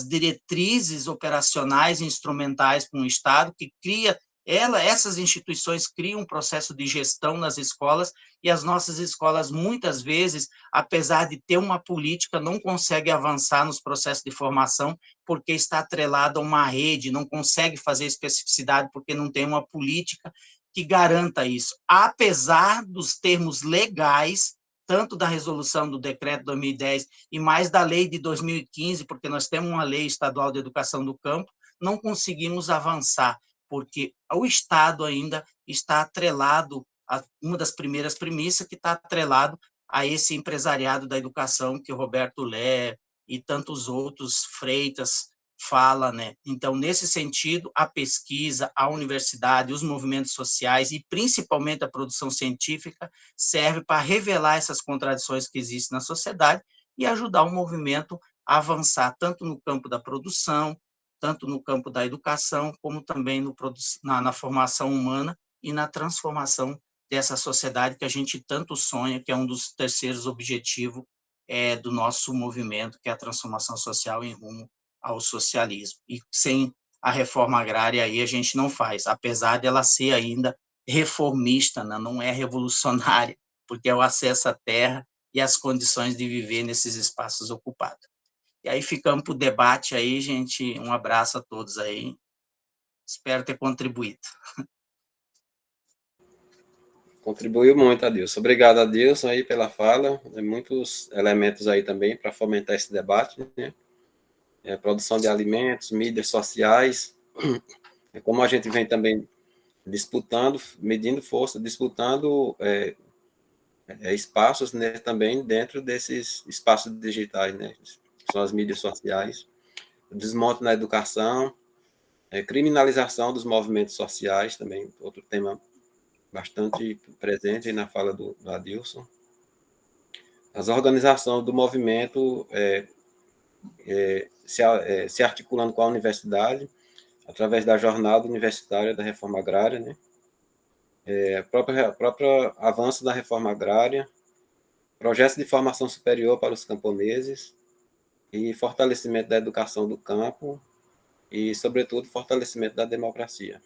diretrizes operacionais e instrumentais para um Estado, que cria, essas instituições criam um processo de gestão nas escolas, e as nossas escolas, muitas vezes, apesar de ter uma política, não conseguem avançar nos processos de formação, porque está atrelado a uma rede, não consegue fazer especificidade, porque não tem uma política que garanta isso, apesar dos termos legais, tanto da resolução do decreto de 2010 e mais da lei de 2015, porque nós temos uma lei estadual de educação do campo, não conseguimos avançar, porque o Estado ainda está atrelado a uma das primeiras premissas, que está atrelado a esse empresariado da educação que o Roberto Lé e tantos outros, Freitas, fala, né? Então, nesse sentido, a pesquisa, a universidade, os movimentos sociais e principalmente a produção científica serve para revelar essas contradições que existem na sociedade e ajudar o movimento a avançar tanto no campo da produção, tanto no campo da educação, como também na formação humana e na transformação dessa sociedade que a gente tanto sonha, que é um dos terceiros objetivos do nosso movimento, que é a transformação social em rumo ao socialismo. E sem a reforma agrária aí a gente não faz, apesar dela ser ainda reformista, né? Não é revolucionária, porque é o acesso à terra e as condições de viver nesses espaços ocupados. E aí ficamos para o debate aí, gente. Um abraço a todos aí. Espero ter contribuído. Contribuiu muito, Adilson. Obrigado, Adilson, aí pela fala. Muitos elementos aí também para fomentar esse debate, né? Produção de alimentos, mídias sociais, como a gente vem também disputando, medindo força, disputando espaços, né, também dentro desses espaços digitais, né, que são as mídias sociais, desmonte na educação, criminalização dos movimentos sociais, também outro tema bastante presente na fala do Adilson, as organizações do movimento se articulando com a universidade, através da jornada universitária da reforma agrária, né? Próprio avanço da reforma agrária, projetos de formação superior para os camponeses e fortalecimento da educação do campo e, sobretudo, fortalecimento da democracia.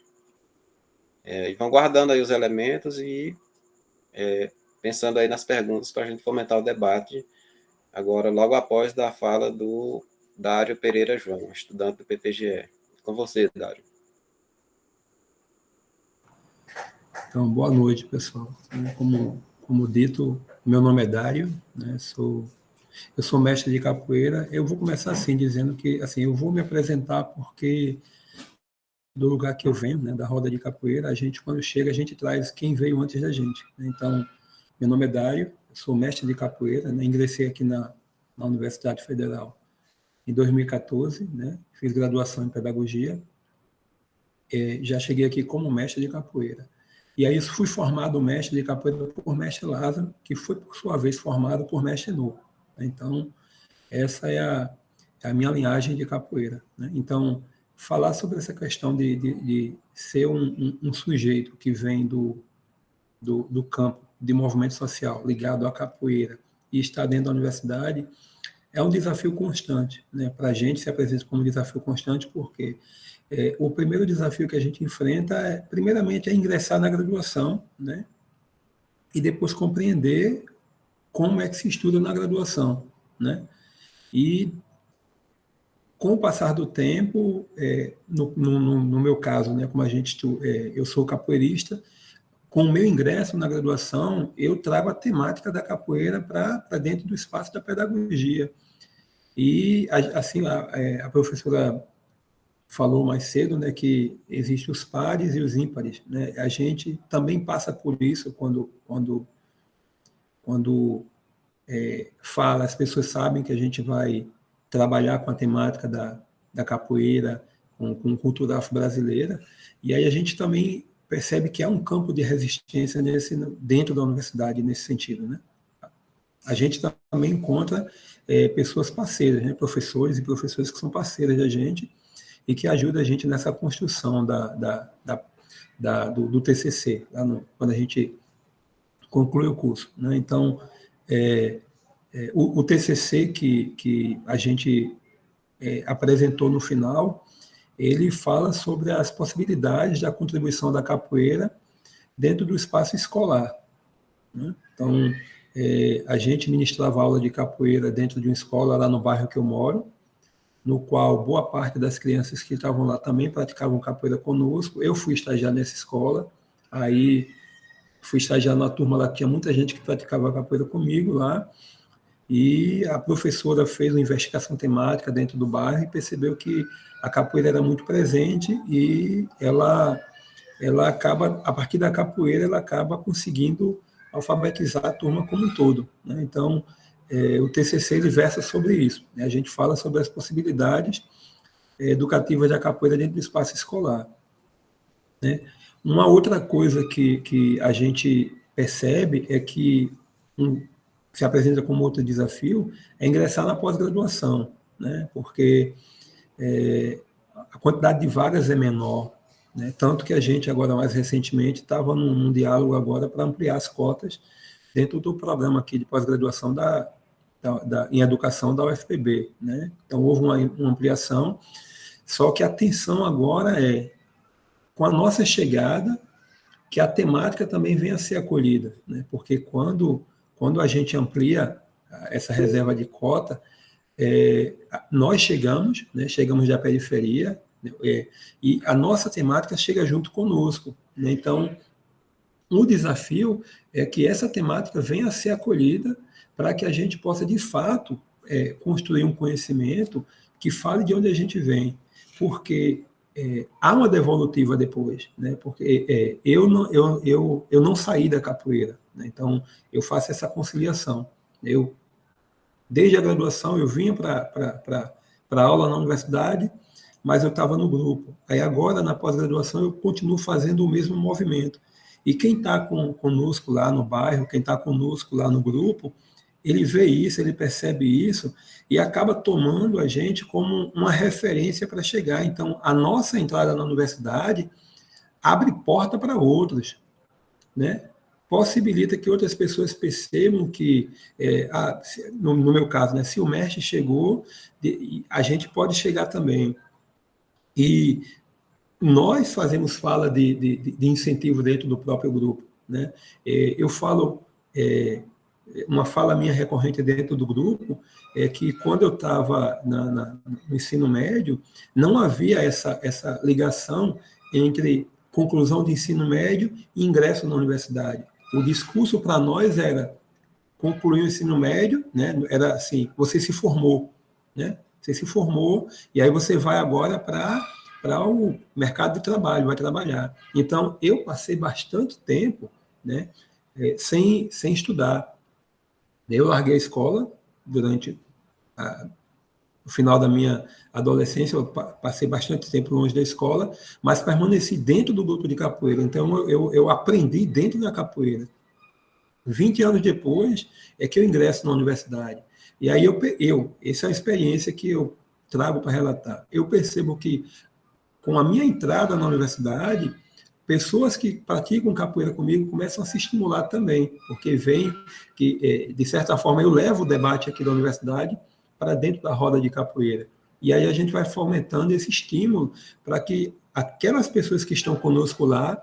E vão guardando aí os elementos e pensando aí nas perguntas para a gente fomentar o debate, agora, logo após da fala do Dário Pereira João, estudante do PPGE. Com você, Dário. Então, boa noite, pessoal. Como dito, meu nome é Dário, né? Sou Eu sou mestre de capoeira. Eu vou começar assim, dizendo que assim, eu vou me apresentar porque do lugar que eu venho, né, da roda de capoeira, a gente, quando chega, a gente traz quem veio antes da gente. Né? Então, meu nome é Dário, eu sou mestre de capoeira, né? Ingressei aqui na Universidade Federal em 2014, né? Fiz graduação em pedagogia, já cheguei aqui como mestre de capoeira. E aí fui formado mestre de capoeira por mestre Lázaro, que foi, por sua vez, formado por mestre Enu. Então, essa é a minha linhagem de capoeira. Né? Então, falar sobre essa questão de ser um sujeito que vem do campo de movimento social ligado à capoeira e está dentro da universidade é um desafio constante. Né? Para a gente se apresenta como um desafio constante porque o primeiro desafio que a gente enfrenta, primeiramente, é ingressar na graduação, né? E depois compreender como é que se estuda na graduação. Né? E com o passar do tempo, no meu caso, né, como eu sou capoeirista, com o meu ingresso na graduação, eu trago a temática da capoeira para dentro do espaço da pedagogia. E, assim, a professora falou mais cedo, né, que existem os pares e os ímpares. Né? A gente também passa por isso quando fala, as pessoas sabem que a gente vai trabalhar com a temática da capoeira, com cultura afro-brasileira, e aí a gente também percebe que há um campo de resistência dentro da universidade nesse sentido. Né? A gente também encontra pessoas parceiras, né? Professores e professoras que são parceiras da gente e que ajudam a gente nessa construção do TCC, quando a gente conclui o curso. Né? Então, o TCC que a gente apresentou no final, ele fala sobre as possibilidades da contribuição da capoeira dentro do espaço escolar. Né? Então, a gente ministrava aula de capoeira dentro de uma escola lá no bairro que eu moro, no qual boa parte das crianças que estavam lá também praticavam capoeira conosco. Eu fui estagiar nessa escola, aí fui estagiar na turma lá, tinha muita gente que praticava capoeira comigo lá, e a professora fez uma investigação temática dentro do bairro e percebeu que a capoeira era muito presente e ela acaba, a partir da capoeira, ela acaba conseguindo alfabetizar a turma como um todo. Né? Então, o TCC ele versa sobre isso. Né? A gente fala sobre as possibilidades educativas da capoeira dentro do espaço escolar. Né? Uma outra coisa que a gente percebe é que se apresenta como outro desafio é ingressar na pós-graduação, né? Porque a quantidade de vagas é menor, né? Tanto que a gente agora, mais recentemente, estava num diálogo agora para ampliar as cotas dentro do programa aqui de pós-graduação em educação da UFPB, né? Então, houve uma ampliação, só que a atenção agora com a nossa chegada, que a temática também venha a ser acolhida, né? Porque quando a gente amplia essa reserva de cota, nós chegamos, né? Chegamos da periferia, e a nossa temática chega junto conosco. Né? Então, o desafio é que essa temática venha a ser acolhida para que a gente possa, de fato, construir um conhecimento que fale de onde a gente vem. Porque há uma devolutiva depois, né? Porque eu não saí da capoeira, né? Então eu faço essa conciliação. Desde a graduação eu vinha para aula na universidade, mas eu estava no grupo. Aí agora na pós-graduação eu continuo fazendo o mesmo movimento. E quem está conosco lá no bairro, quem está conosco lá no grupo, ele vê isso, ele percebe isso e acaba tomando a gente como uma referência para chegar. Então, a nossa entrada na universidade abre porta para outros, né? Possibilita que outras pessoas percebam que, no meu caso, né, se o mestre chegou, a gente pode chegar também. E nós fazemos fala de incentivo dentro do próprio grupo. Né? Eu falo... uma fala minha recorrente dentro do grupo é que quando eu estava no ensino médio, não havia essa ligação entre conclusão de ensino médio e ingresso na universidade. O discurso para nós era concluiu o ensino médio, né? Era assim, você se formou, né? Você se formou e aí você vai agora para o mercado de trabalho, vai trabalhar. Então, eu passei bastante tempo, né, sem estudar. Eu larguei a escola durante o final da minha adolescência, eu passei bastante tempo longe da escola, mas permaneci dentro do grupo de capoeira. Então, eu aprendi dentro da capoeira. 20 anos depois é que eu ingresso na universidade. E aí essa é a experiência que eu trago para relatar. Eu percebo que, com a minha entrada na universidade, pessoas que praticam capoeira comigo começam a se estimular também, porque veem que, de certa forma, eu levo o debate aqui da universidade para dentro da roda de capoeira. E aí a gente vai fomentando esse estímulo para que aquelas pessoas que estão conosco lá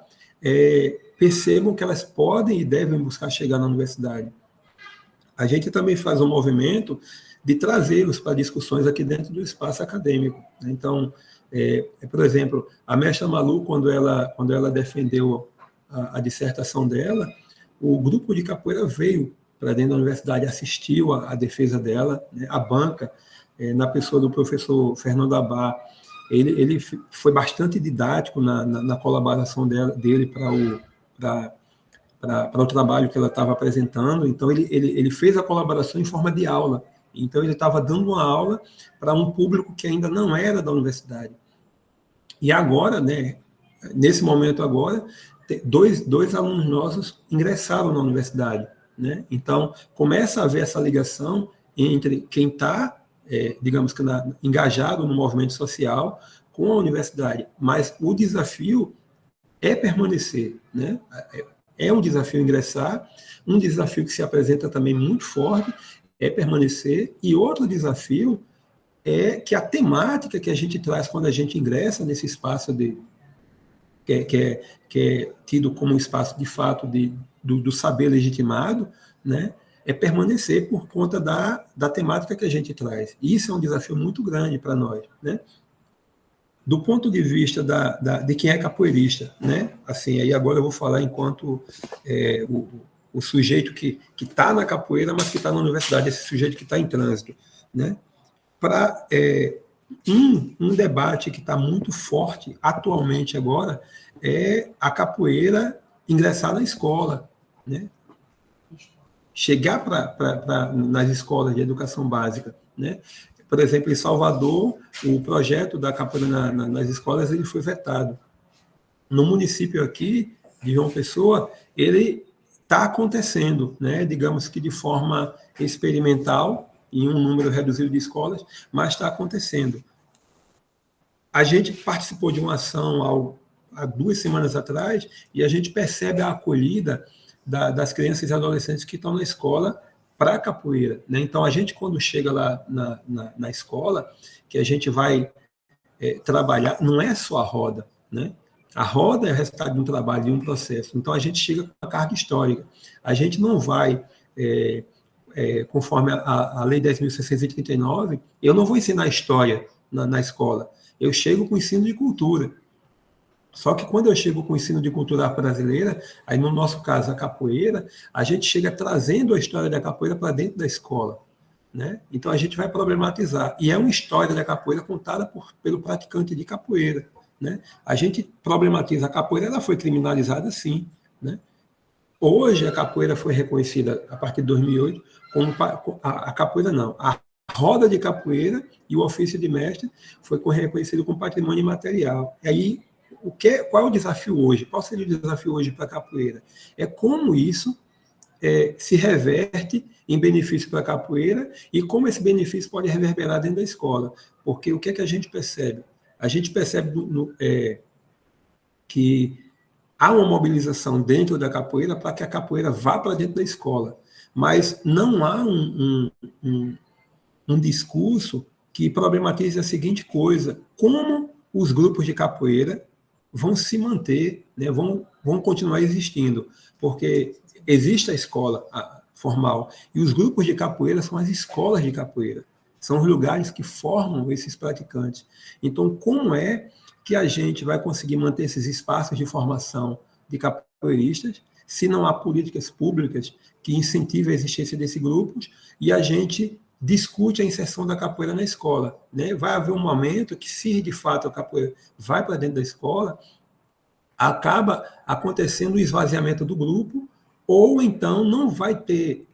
percebam que elas podem e devem buscar chegar na universidade. A gente também faz um movimento de trazê-los para discussões aqui dentro do espaço acadêmico. Então, por exemplo, a mestra Malu, quando ela defendeu a dissertação dela, o grupo de capoeira veio para dentro da universidade, assistiu à defesa dela, né? A banca, na pessoa do professor Fernando Abá, ele foi bastante didático na colaboração dele para o trabalho que ela estava apresentando. Então, ele fez a colaboração em forma de aula. Então, ele estava dando uma aula para um público que ainda não era da universidade. E agora, né, nesse momento agora, dois alunos nossos ingressaram na universidade. Né? Então, começa a haver essa ligação entre quem está, digamos que, engajado no movimento social com a universidade. Mas o desafio é permanecer, né? É um desafio ingressar, um desafio que se apresenta também muito forte é permanecer, e outro desafio é que a temática que a gente traz quando a gente ingressa nesse espaço que é tido como um espaço de fato do saber legitimado, né, é permanecer por conta da temática que a gente traz. E isso é um desafio muito grande para nós, né? Do ponto de vista de quem é capoeirista, né? Assim, aí agora eu vou falar enquanto o sujeito que está na capoeira, mas que está na universidade, esse sujeito que está em trânsito, né? Para um debate que está muito forte atualmente agora é a capoeira ingressar na escola, né? Chegar nas escolas de educação básica, né? Por exemplo, em Salvador, o projeto da capoeira nas escolas ele foi vetado. No município aqui, de João Pessoa, ele está acontecendo, né? Digamos que de forma experimental, em um número reduzido de escolas, mas está acontecendo. A gente participou de uma ação há 2 semanas atrás e a gente percebe a acolhida das crianças e adolescentes que estão na escola para a capoeira, né? Então, a gente, quando chega lá na escola, que a gente vai trabalhar, não é só a roda, né? A roda é o resultado de um trabalho, de um processo. Então, a gente chega com a carga histórica. A gente não vai, conforme a Lei 10.639, eu não vou ensinar história na escola. Eu chego com ensino de cultura. Só que quando eu chego com o ensino de cultura brasileira, aí no nosso caso a capoeira, a gente chega trazendo a história da capoeira para dentro da escola, né? Então a gente vai problematizar. E é uma história da capoeira contada pelo praticante de capoeira, né? A gente problematiza a capoeira, ela foi criminalizada sim, né? Hoje a capoeira foi reconhecida, a partir de 2008, como a capoeira não, a roda de capoeira e o ofício de mestre foi reconhecido como patrimônio imaterial. E aí, qual é o desafio hoje? Qual seria o desafio hoje para a capoeira? É como isso se reverte em benefício para a capoeira e como esse benefício pode reverberar dentro da escola. Porque o que é que a gente percebe? A gente percebe que há uma mobilização dentro da capoeira para que a capoeira vá para dentro da escola, mas não há um discurso que problematize a seguinte coisa: como os grupos de capoeira vão se manter, né, vão continuar existindo, porque existe a escola formal e os grupos de capoeira são as escolas de capoeira, são os lugares que formam esses praticantes. Então, como é que a gente vai conseguir manter esses espaços de formação de capoeiristas se não há políticas públicas que incentivem a existência desses grupos, e a gente discute a inserção da capoeira na escola, né? Vai haver um momento que, se de fato a capoeira vai para dentro da escola, acaba acontecendo o esvaziamento do grupo, ou então não vai ter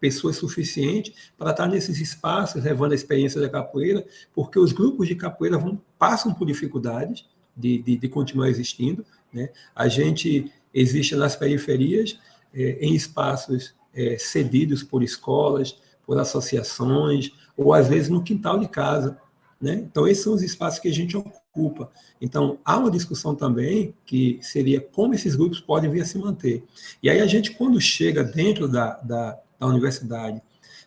pessoas suficientes para estar nesses espaços levando a experiência da capoeira, porque os grupos de capoeira passam por dificuldades de continuar existindo, né? A gente existe nas periferias, em espaços cedidos por escolas, por associações, ou às vezes no quintal de casa, né? Então, esses são os espaços que a gente ocupa. Então, há uma discussão também que seria como esses grupos podem vir a se manter. E aí a gente, quando chega dentro da universidade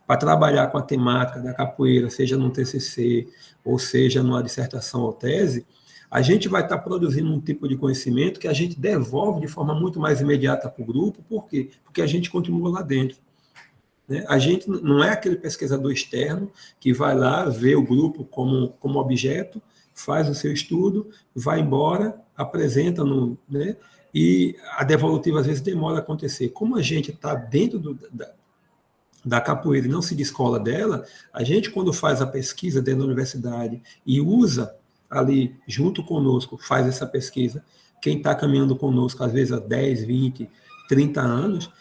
para trabalhar com a temática da capoeira, seja num TCC, ou seja numa dissertação ou tese, a gente vai estar produzindo um tipo de conhecimento que a gente devolve de forma muito mais imediata para o grupo. Por quê? Porque a gente continua lá dentro. A gente não é aquele pesquisador externo que vai lá, vê o grupo como objeto, faz o seu estudo, vai embora, apresenta, né? E a devolutiva às vezes demora a acontecer. Como a gente está dentro da capoeira e não se descola dela, a gente, quando faz a pesquisa dentro da universidade e usa ali junto conosco, faz essa pesquisa, quem está caminhando conosco, às vezes há 10, 20, 30 anos,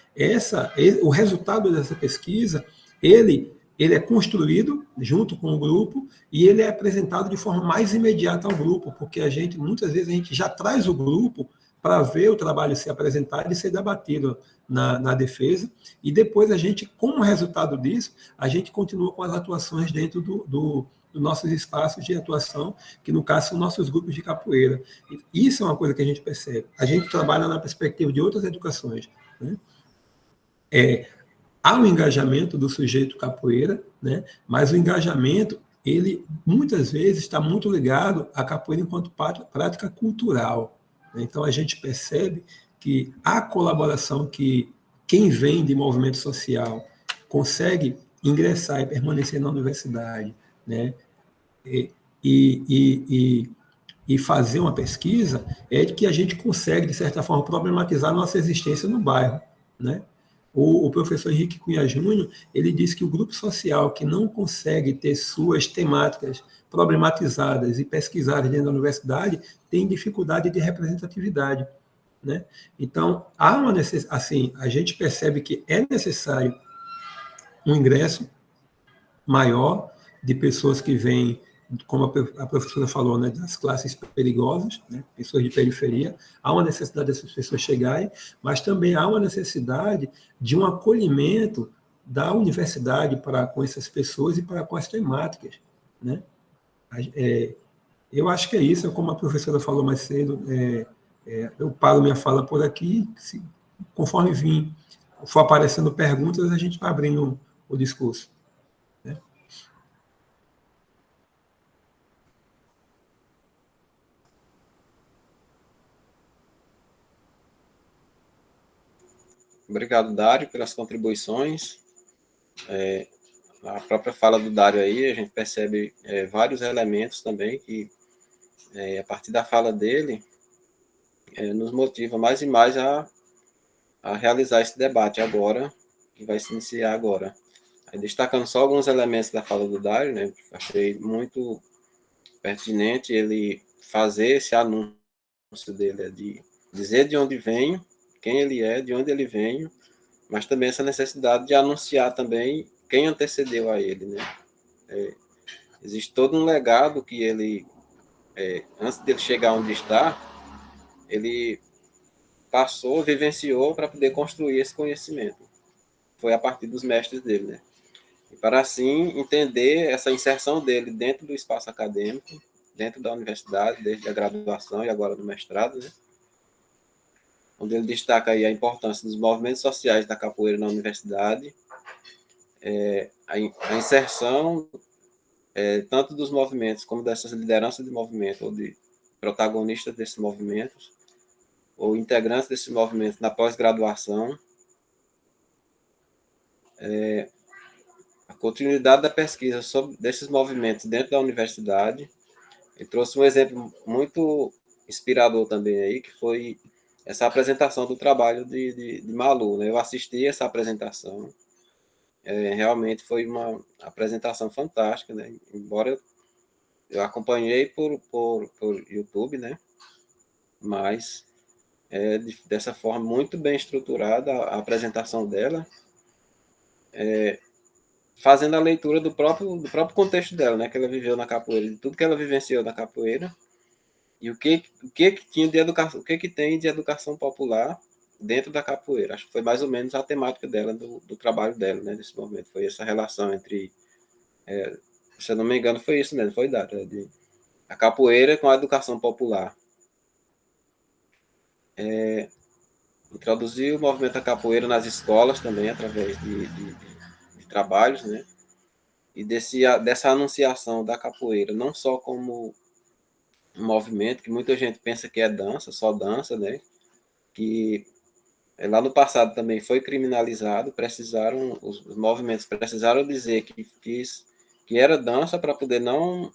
o resultado dessa pesquisa, ele é construído junto com o grupo e ele é apresentado de forma mais imediata ao grupo, porque muitas vezes a gente já traz o grupo para ver o trabalho ser apresentado e ser debatido na defesa, e depois a gente, como resultado disso, a gente continua com as atuações dentro dos nossos espaços de atuação, que no caso são nossos grupos de capoeira. Isso é uma coisa que a gente percebe. A gente trabalha na perspectiva de outras educações, né? Há um engajamento do sujeito capoeira, né? Mas o engajamento, ele muitas vezes está muito ligado à capoeira enquanto prática cultural, né? Então a gente percebe que a colaboração que quem vem de movimento social consegue ingressar e permanecer na universidade, né? E fazer uma pesquisa, é que a gente consegue, de certa forma, problematizar a nossa existência no bairro, né? O professor Henrique Cunha Júnior, ele diz que o grupo social que não consegue ter suas temáticas problematizadas e pesquisadas dentro da universidade tem dificuldade de representatividade, né? Então, assim, a gente percebe que é necessário um ingresso maior de pessoas que vêm, como a professora falou, né, das classes perigosas, né, pessoas de periferia. Há uma necessidade dessas pessoas chegarem, mas também há uma necessidade de um acolhimento da universidade para com essas pessoas e para com as temáticas, né? Eu acho que é isso, como a professora falou mais cedo, eu paro minha fala por aqui, conforme for aparecendo perguntas, a gente vai abrindo o discurso. Obrigado, Dário, pelas contribuições. A própria fala do Dário aí, a gente percebe vários elementos também que, a partir da fala dele, nos motiva mais e mais a realizar esse debate agora, que vai se iniciar agora. Aí, destacando só alguns elementos da fala do Dário, né, achei muito pertinente ele fazer esse anúncio dele, de dizer de onde venho, quem ele é, de onde ele veio, mas também essa necessidade de anunciar também quem antecedeu a ele, né? Existe todo um legado que ele, antes dele chegar onde está, ele passou, vivenciou para poder construir esse conhecimento. Foi a partir dos mestres dele, né? E para assim entender essa inserção dele dentro do espaço acadêmico, dentro da universidade, desde a graduação e agora do mestrado, né? Onde ele destaca aí a importância dos movimentos sociais da capoeira na universidade, a inserção tanto dos movimentos como dessas lideranças de movimento, ou de protagonistas desses movimentos, ou integrantes desses movimentos na pós-graduação, a continuidade da pesquisa sobre desses movimentos dentro da universidade. Ele trouxe um exemplo muito inspirador também aí, que foi essa apresentação do trabalho de Malu, né? Eu assisti essa apresentação, realmente foi uma apresentação fantástica, né? Embora eu acompanhei por YouTube, né? Mas dessa forma muito bem estruturada a apresentação dela, fazendo a leitura do próprio contexto dela, né? Que ela viveu na capoeira, de tudo que ela vivenciou na capoeira e o que tinha de educação, o que tem de educação popular dentro da capoeira. Acho que foi mais ou menos a temática dela, do trabalho dela, né? Nesse momento foi essa relação entre, se eu não me engano, foi isso, né? Foi dado a capoeira com a educação popular. Introduziu o movimento da capoeira nas escolas também, através de trabalhos, né? E dessa anunciação da capoeira, não só como um movimento, que muita gente pensa que é dança, só dança, né? Que lá no passado também foi criminalizado, os movimentos precisaram dizer que era dança para poder não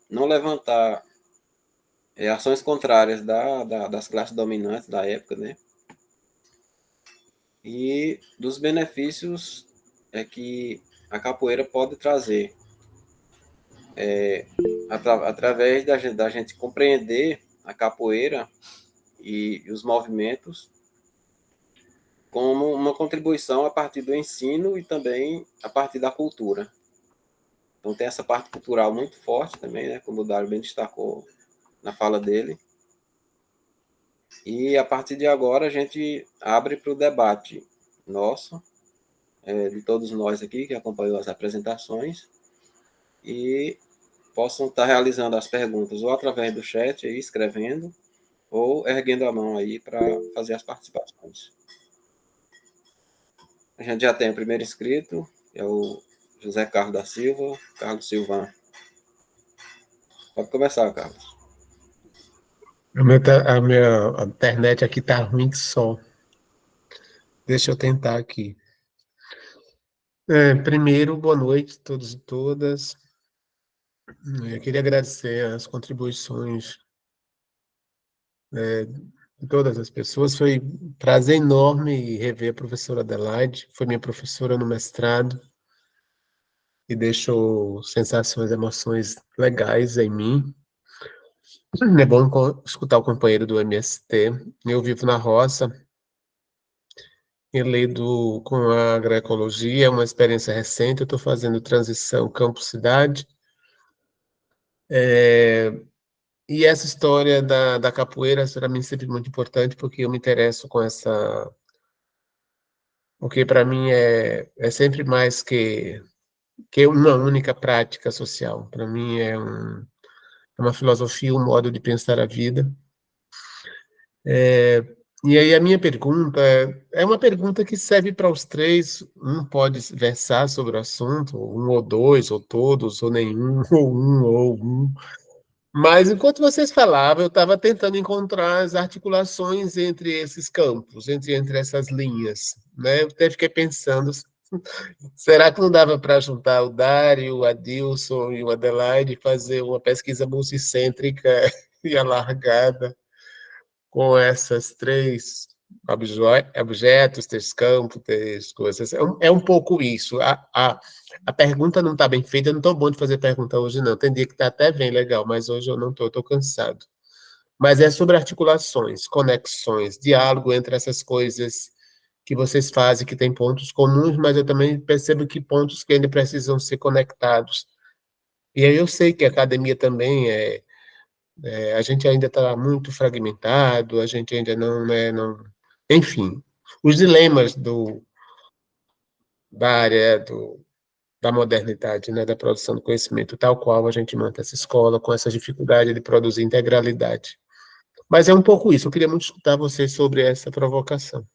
levantar ações contrárias das classes dominantes da época, né? E dos benefícios que a capoeira pode trazer através da gente compreender a capoeira e os movimentos como uma contribuição a partir do ensino e também a partir da cultura. Então tem essa parte cultural muito forte também, né, como o Dário bem destacou na fala dele. E a partir de agora a gente abre para o debate nosso, de todos nós aqui que acompanhou as apresentações, e possam estar realizando as perguntas ou através do chat, aí, escrevendo, ou erguendo a mão aí para fazer as participações. A gente já tem o primeiro inscrito, é o José Carlos da Silva, Carlos Silvan. Pode começar, Carlos. A minha internet aqui tá ruim que só. Deixa eu tentar aqui. Primeiro, boa noite a todos e todas. Eu queria agradecer as contribuições de todas as pessoas. Foi um prazer enorme rever a professora Adelaide, foi minha professora no mestrado e deixou sensações, emoções legais em mim. É bom escutar o companheiro do MST. Eu vivo na roça, eu lido com a agroecologia, é uma experiência recente, eu estou fazendo transição campo-cidade. E essa história da capoeira, para mim, é sempre muito importante, porque eu me interesso com essa... Porque, para mim, é sempre mais que uma única prática social. Para mim, é uma filosofia, um modo de pensar a vida. E aí a minha pergunta é uma pergunta que serve para os três, um pode versar sobre o assunto, um ou dois, ou todos, ou nenhum, ou um. Mas enquanto vocês falavam, eu estava tentando encontrar as articulações entre esses campos, entre essas linhas, né? Eu até fiquei pensando, será que não dava para juntar o Dário, o Adilson e o Adelaide e fazer uma pesquisa multicêntrica e alargada com essas três objetos, três campos, três coisas? É um pouco isso. A pergunta não está bem feita, eu não estou bom de fazer pergunta hoje, não. Tem dia que está até bem legal, mas hoje eu não estou cansado. Mas é sobre articulações, conexões, diálogo entre essas coisas que vocês fazem, que tem pontos comuns, mas eu também percebo que pontos que ainda precisam ser conectados. E aí eu sei que a academia também a gente ainda está muito fragmentado, a gente ainda não... Enfim, os dilemas da área da modernidade, né, da produção do conhecimento, tal qual a gente mantém essa escola, com essa dificuldade de produzir integralidade. Mas é um pouco isso, eu queria muito escutar vocês sobre essa provocação.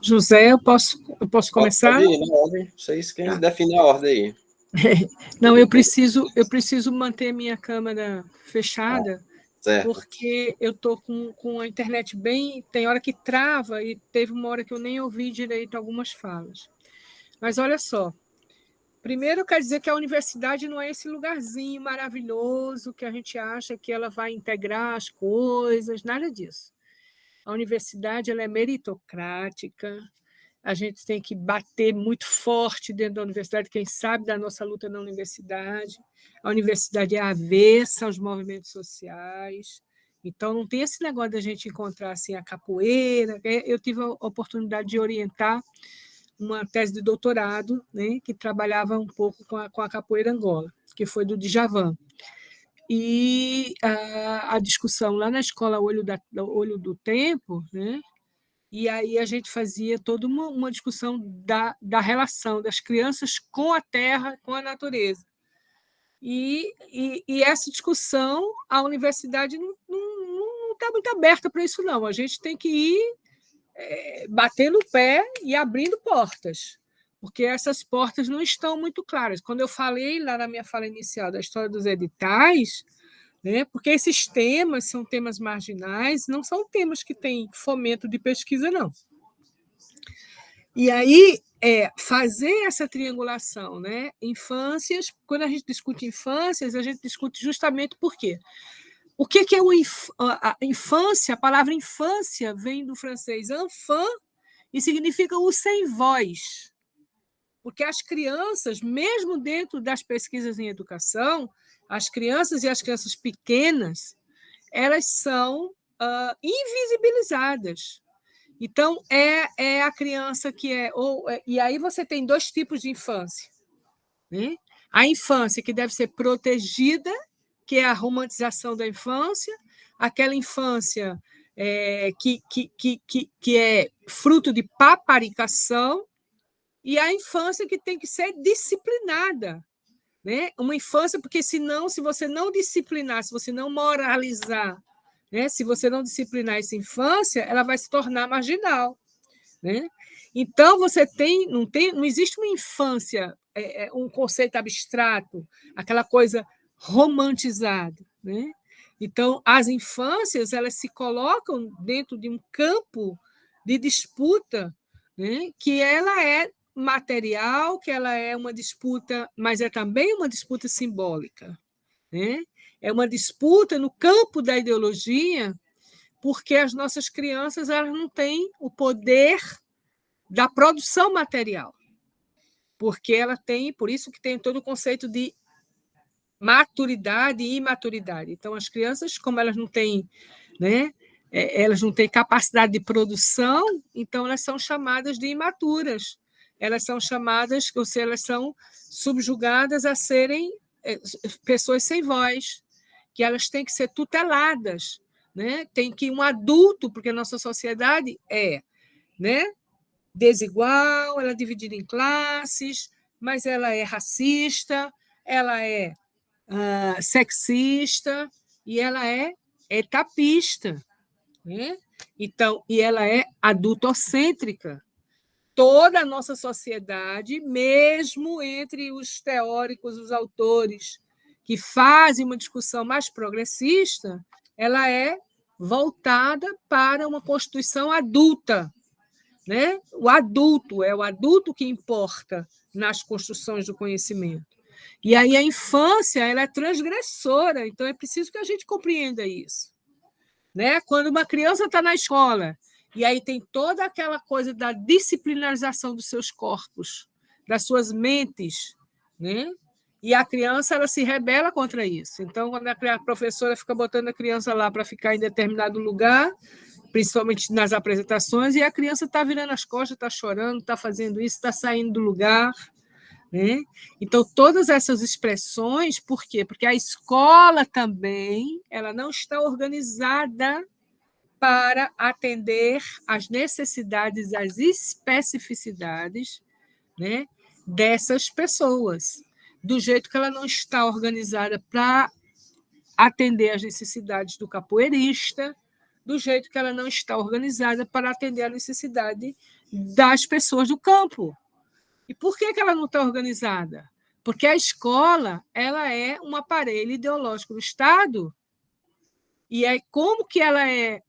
José, eu posso começar? Pode ir, na ordem. Vocês quem define a ordem aí. Não, eu preciso manter minha câmera fechada, Certo. porque eu estou com a internet bem... Tem hora que trava e teve uma hora que eu nem ouvi direito algumas falas. Mas olha só, primeiro quer dizer que a universidade não é esse lugarzinho maravilhoso que a gente acha que ela vai integrar as coisas, nada disso. A universidade ela é meritocrática, a gente tem que bater muito forte dentro da universidade, quem sabe da nossa luta na universidade. A universidade é avessa aos movimentos sociais, então não tem esse negócio da gente encontrar assim, a capoeira. Eu tive a oportunidade de orientar uma tese de doutorado, né, que trabalhava um pouco com a capoeira Angola, que foi do Djavan. E a discussão lá na escola Olho do Tempo, né, e aí a gente fazia toda uma discussão da relação das crianças com a terra, com a natureza. E essa discussão, a universidade não está muito aberta para isso, não. A gente tem que ir batendo o pé e abrindo portas, porque essas portas não estão muito claras. Quando eu falei lá na minha fala inicial da história dos editais, né, porque esses temas são temas marginais, não são temas que têm fomento de pesquisa, não. E aí, fazer essa triangulação, né? Infâncias, quando a gente discute infâncias, a gente discute justamente por quê? O que é a infância? A palavra infância vem do francês enfant e significa o sem voz. Porque as crianças, mesmo dentro das pesquisas em educação, as crianças e as crianças pequenas, elas são invisibilizadas. Então, é a criança que e aí você tem dois tipos de infância, né? A infância que deve ser protegida, que é a romantização da infância, aquela infância que é fruto de paparicação, e a infância que tem que ser disciplinada, né? Uma infância, porque senão, se você não disciplinar, se você não moralizar, né? Se você não disciplinar essa infância, ela vai se tornar marginal, né? Então, não existe uma infância, um conceito abstrato, aquela coisa romantizada, né? Então, as infâncias elas se colocam dentro de um campo de disputa, né? Que ela é material, que ela é uma disputa, mas é também uma disputa simbólica, né? É uma disputa no campo da ideologia, porque as nossas crianças elas não têm o poder da produção material, porque ela tem, por isso que tem todo o conceito de maturidade e imaturidade. Então, as crianças, como elas não têm, né, elas não têm capacidade de produção, então elas são chamadas de imaturas. Elas são chamadas, ou seja, elas são subjugadas a serem pessoas sem voz, que elas têm que ser tuteladas, né? Tem que um adulto, porque a nossa sociedade né, desigual, ela é dividida em classes, mas ela é racista, ela é sexista e ela é etapista, né? Então, e ela é adultocêntrica. Toda a nossa sociedade, mesmo entre os teóricos, os autores que fazem uma discussão mais progressista, ela é voltada para uma constituição adulta, né? O adulto que importa nas construções do conhecimento. E aí a infância ela é transgressora, então é preciso que a gente compreenda isso, né? Quando uma criança está na escola e aí tem toda aquela coisa da disciplinarização dos seus corpos, das suas mentes, né? E a criança ela se rebela contra isso. Então, quando a professora fica botando a criança lá para ficar em determinado lugar, principalmente nas apresentações, e a criança está virando as costas, está chorando, está fazendo isso, está saindo do lugar, né? Então, todas essas expressões, por quê? Porque a escola também ela não está organizada para atender às necessidades, às especificidades, né, dessas pessoas, do jeito que ela não está organizada para atender às necessidades do capoeirista, do jeito que ela não está organizada para atender a necessidade das pessoas do campo. E por que ela não está organizada? Porque a escola ela é um aparelho ideológico do Estado E é como que ela é,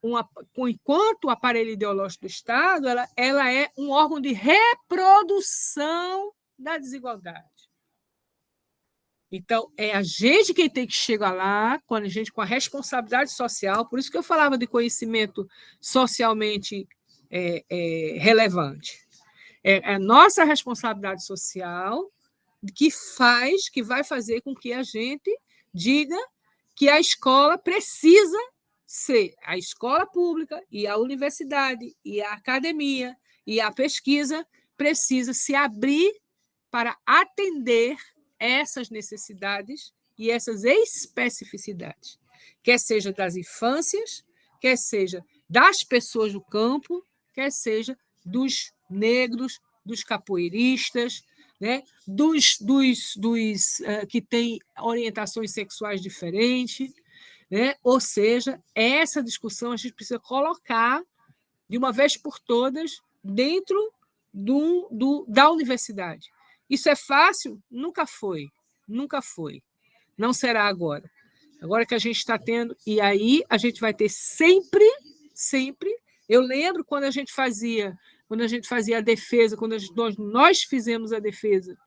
enquanto aparelho ideológico do Estado, ela é um órgão de reprodução da desigualdade. Então, é a gente quem tem que chegar lá, com a responsabilidade social, por isso que eu falava de conhecimento socialmente relevante. É a nossa responsabilidade social que vai fazer com que a gente diga que a escola precisa ser a escola pública e a universidade e a academia e a pesquisa precisa se abrir para atender essas necessidades e essas especificidades, quer seja das infâncias, quer seja das pessoas do campo, quer seja dos negros, dos capoeiristas, né? dos que têm orientações sexuais diferentes, né? Ou seja, essa discussão a gente precisa colocar de uma vez por todas dentro da universidade. Isso é fácil? Nunca foi. Nunca foi. Não será agora. Agora que a gente está tendo, e aí a gente vai ter sempre. Eu lembro quando a gente fazia a defesa, quando nós fizemos a defesa,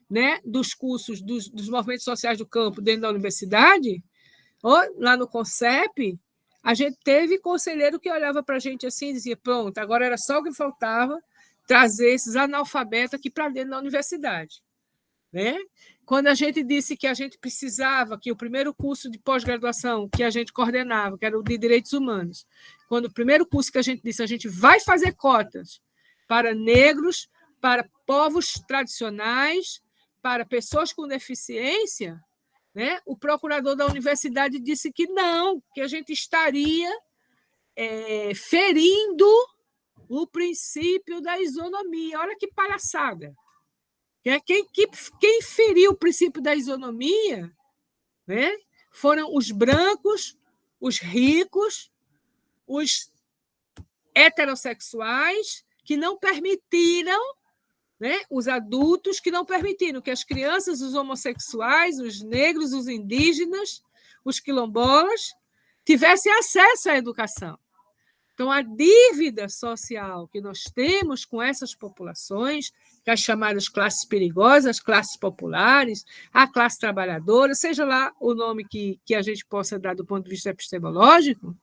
né, dos cursos dos movimentos sociais do campo dentro da universidade, lá no CONCEP, a gente teve conselheiro que olhava para a gente assim e dizia: pronto, agora era só o que faltava trazer esses analfabetos aqui para dentro da universidade. Né? Quando a gente disse que a gente precisava, que o primeiro curso de pós-graduação que a gente coordenava, que era o de Direitos Humanos, quando o primeiro curso que a gente disse, a gente vai fazer cotas para negros, para povos tradicionais, para pessoas com deficiência, né? O procurador da universidade disse que não, que a gente estaria ferindo o princípio da isonomia. Olha que palhaçada. Quem feriu o princípio da isonomia, né, foram os brancos, os ricos, os heterossexuais, que não permitiram, né, os adultos que não permitiram que as crianças, os homossexuais, os negros, os indígenas, os quilombolas, tivessem acesso à educação. Então, a dívida social que nós temos com essas populações, que as chamadas classes perigosas, as classes populares, a classe trabalhadora, seja lá o nome que a gente possa dar do ponto de vista epistemológico,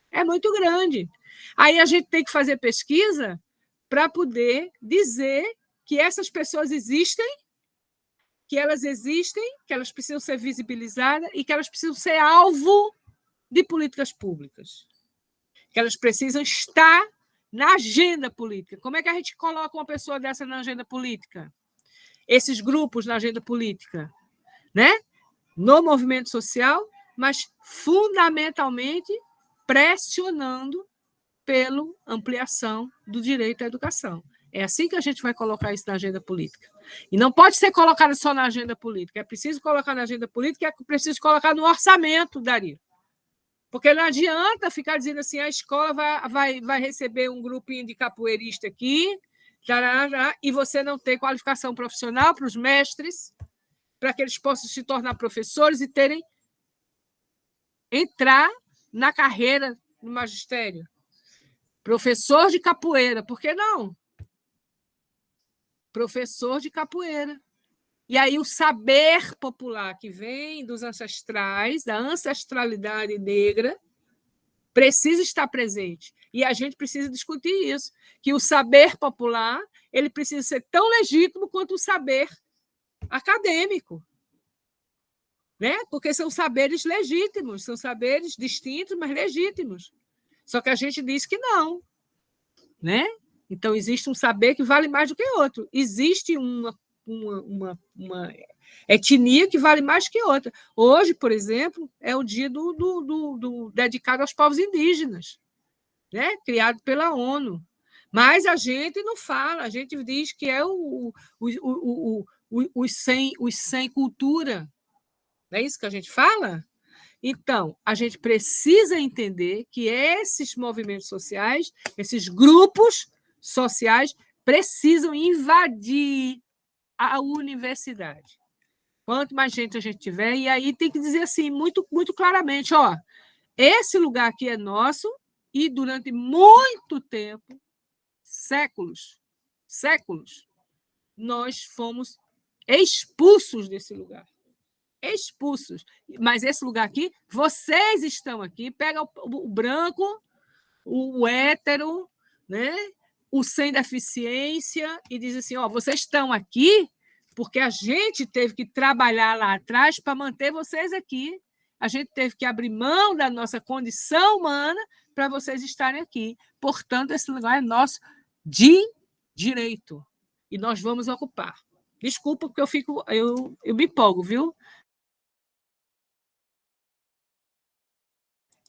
é muito grande. Aí a gente tem que fazer pesquisa para poder dizer que essas pessoas existem, que elas precisam ser visibilizadas e que elas precisam ser alvo de políticas públicas. Que elas precisam estar na agenda política. Como é que a gente coloca uma pessoa dessa na agenda política? Esses grupos na agenda política, né? No movimento social, mas fundamentalmente pressionando pela ampliação do direito à educação. É assim que a gente vai colocar isso na agenda política. E não pode ser colocado só na agenda política. É preciso colocar na agenda política, é preciso colocar no orçamento, Dario. Porque não adianta ficar dizendo assim, a escola vai receber um grupinho de capoeirista aqui, e você não ter qualificação profissional para os mestres, para que eles possam se tornar professores e entrar na carreira no magistério. Professor de capoeira, por que não? Professor de capoeira. E aí o saber popular que vem dos ancestrais, da ancestralidade negra, precisa estar presente. E a gente precisa discutir isso, que o saber popular ele precisa ser tão legítimo quanto o saber acadêmico. Né? Porque são saberes legítimos, são saberes distintos, mas legítimos. Só que a gente diz que não. Né? Então, existe um saber que vale mais do que outro. Existe uma etnia que vale mais que outra. Hoje, por exemplo, é o dia dedicado aos povos indígenas, né? Criado pela ONU. Mas a gente não fala, a gente diz que é os sem cultura. Não é isso que a gente fala? Então, a gente precisa entender que esses movimentos sociais, esses grupos sociais, precisam invadir a universidade. Quanto mais gente a gente tiver, e aí tem que dizer assim, muito, muito claramente, esse lugar aqui é nosso e durante muito tempo, séculos, nós fomos expulsos desse lugar. Expulsos. Mas esse lugar aqui, vocês estão aqui, pega o branco, o hétero, né? O sem deficiência, e diz assim: ó, vocês estão aqui porque a gente teve que trabalhar lá atrás para manter vocês aqui. A gente teve que abrir mão da nossa condição humana para vocês estarem aqui. Portanto, esse lugar é nosso de direito. E nós vamos ocupar. Desculpa, porque eu me empolgo, viu?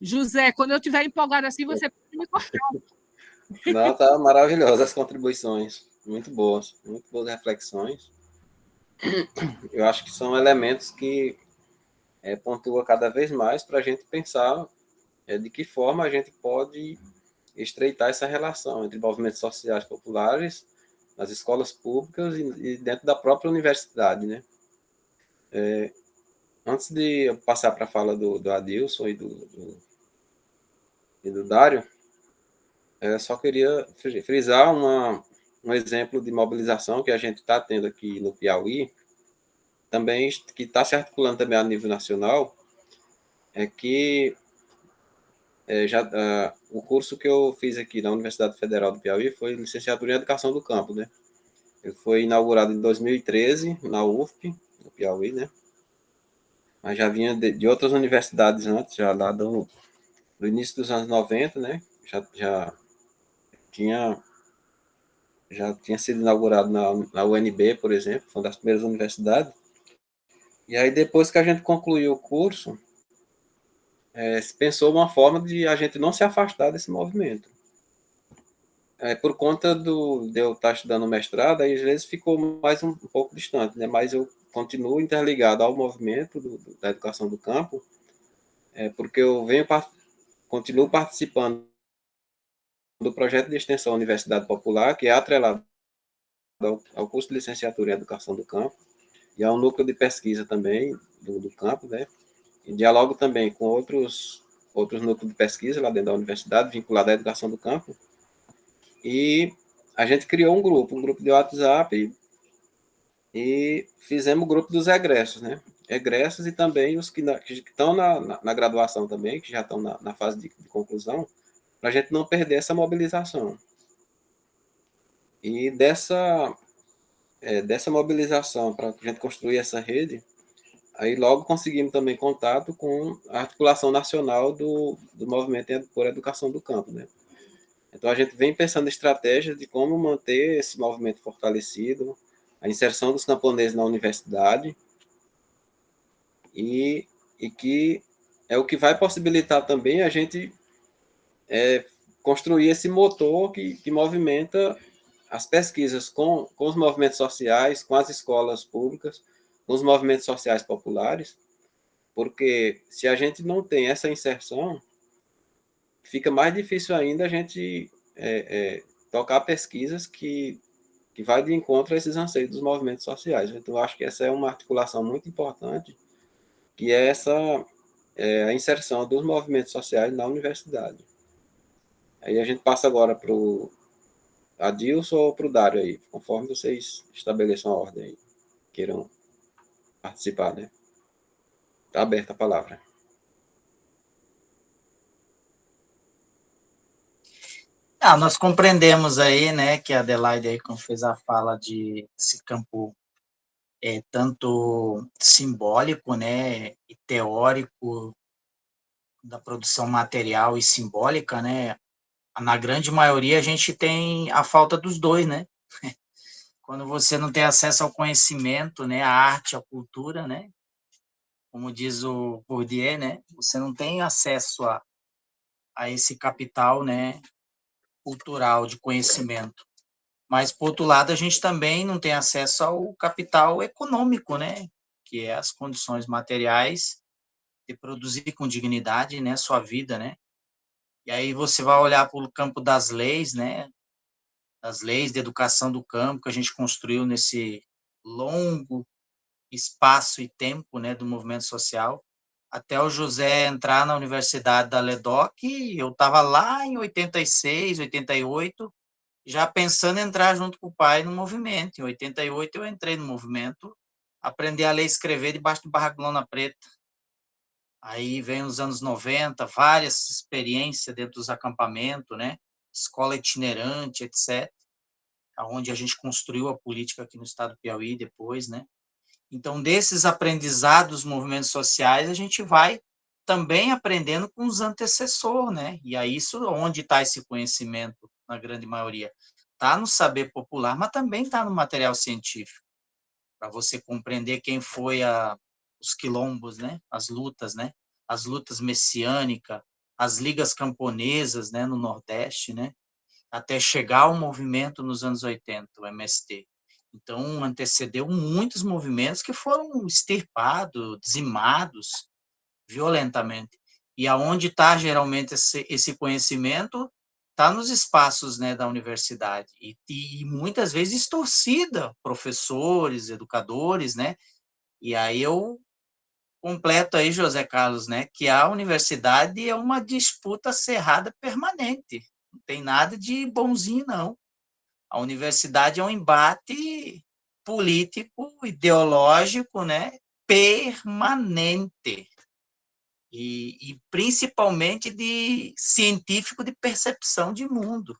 José, quando eu estiver empolgado assim, você pode me cortar. Não, tá maravilhosa as contribuições, muito boas reflexões. Eu acho que são elementos que pontua cada vez mais para a gente pensar de que forma a gente pode estreitar essa relação entre movimentos sociais populares, nas escolas públicas e dentro da própria universidade, né? Antes de eu passar para a fala do Adilson e do Dário, só queria frisar um exemplo de mobilização que a gente está tendo aqui no Piauí, também que está se articulando também a nível nacional, é que o curso que eu fiz aqui na Universidade Federal do Piauí foi licenciatura em Educação do Campo, né? Ele foi inaugurado em 2013 na UFP, no Piauí, né? Mas já vinha de outras universidades antes, já lá do início dos anos 90, né? Já tinha sido inaugurado na UNB, por exemplo, foi uma das primeiras universidades. E aí, depois que a gente concluiu o curso, se pensou uma forma de a gente não se afastar desse movimento. Por conta de eu estar estudando mestrado, aí às vezes ficou mais um pouco distante, né? Mas eu continuo interligado ao movimento da educação do campo, porque eu continuo participando do projeto de extensão Universidade Popular, que é atrelado ao curso de licenciatura em Educação do Campo, e há um núcleo de pesquisa também do campo, né? E dialogo também com outros núcleos de pesquisa lá dentro da universidade, vinculado à educação do campo. E a gente criou um grupo de WhatsApp e fizemos o grupo dos egressos, né? Egressos e também os que estão na graduação também, que já estão na fase de conclusão, para a gente não perder essa mobilização. E dessa mobilização, para a gente construir essa rede, aí logo conseguimos também contato com a articulação nacional do movimento por educação do campo, né? Então a gente vem pensando em estratégias de como manter esse movimento fortalecido, a inserção dos camponeses na universidade, e que é o que vai possibilitar também a gente construir esse motor que movimenta as pesquisas com os movimentos sociais, com as escolas públicas, com os movimentos sociais populares, porque se a gente não tem essa inserção, fica mais difícil ainda a gente tocar pesquisas que vai de encontro a esses anseios dos movimentos sociais. Então, eu acho que essa é uma articulação muito importante, que é a inserção dos movimentos sociais na universidade. Aí a gente passa agora para o Adilson ou para o Dário aí, conforme vocês estabeleçam a ordem aí, queiram participar, né? Está aberta a palavra. Nós compreendemos aí, né, que a Adelaide aí, como fez a fala de esse campo tanto simbólico, né, e teórico da produção material e simbólica, né, na grande maioria a gente tem a falta dos dois, né? Quando você não tem acesso ao conhecimento, né, à arte, à cultura, né, como diz o Bourdieu, né, você não tem acesso a esse capital, né, cultural de conhecimento. Mas, por outro lado, a gente também não tem acesso ao capital econômico, né, que é as condições materiais de produzir com dignidade, né, sua vida, né. E aí você vai olhar para o campo das leis, né, das leis de educação do campo que a gente construiu nesse longo espaço e tempo, né, do movimento social. até o José entrar na Universidade da LEDOC, eu estava lá em 86, 88, já pensando em entrar junto com o pai no movimento. Em 88 eu entrei no movimento, aprendi a ler e escrever debaixo do barraco de lona preta. Aí vem os anos 90, várias experiências dentro dos acampamentos, né? Escola itinerante, etc., onde a gente construiu a política aqui no estado do Piauí depois, né? Então, desses aprendizados dos movimentos sociais, a gente vai também aprendendo com os antecessores, né? E aí, isso, onde está esse conhecimento, na grande maioria? Está no saber popular, mas também está no material científico, para você compreender quem foi os quilombos, né? As lutas messiânicas, as ligas camponesas, né? No Nordeste, né? Até chegar ao movimento nos anos 80, o MST. Então, antecedeu muitos movimentos que foram extirpados, dizimados violentamente. E aonde está geralmente esse conhecimento? Está nos espaços, né, da universidade. E muitas vezes distorcida, professores, educadores, né? E aí eu completo aí, José Carlos, né, que a universidade é uma disputa acirrada permanente. Não tem nada de bonzinho, não. A universidade é um embate político, ideológico, né, permanente. E principalmente de científico de percepção de mundo.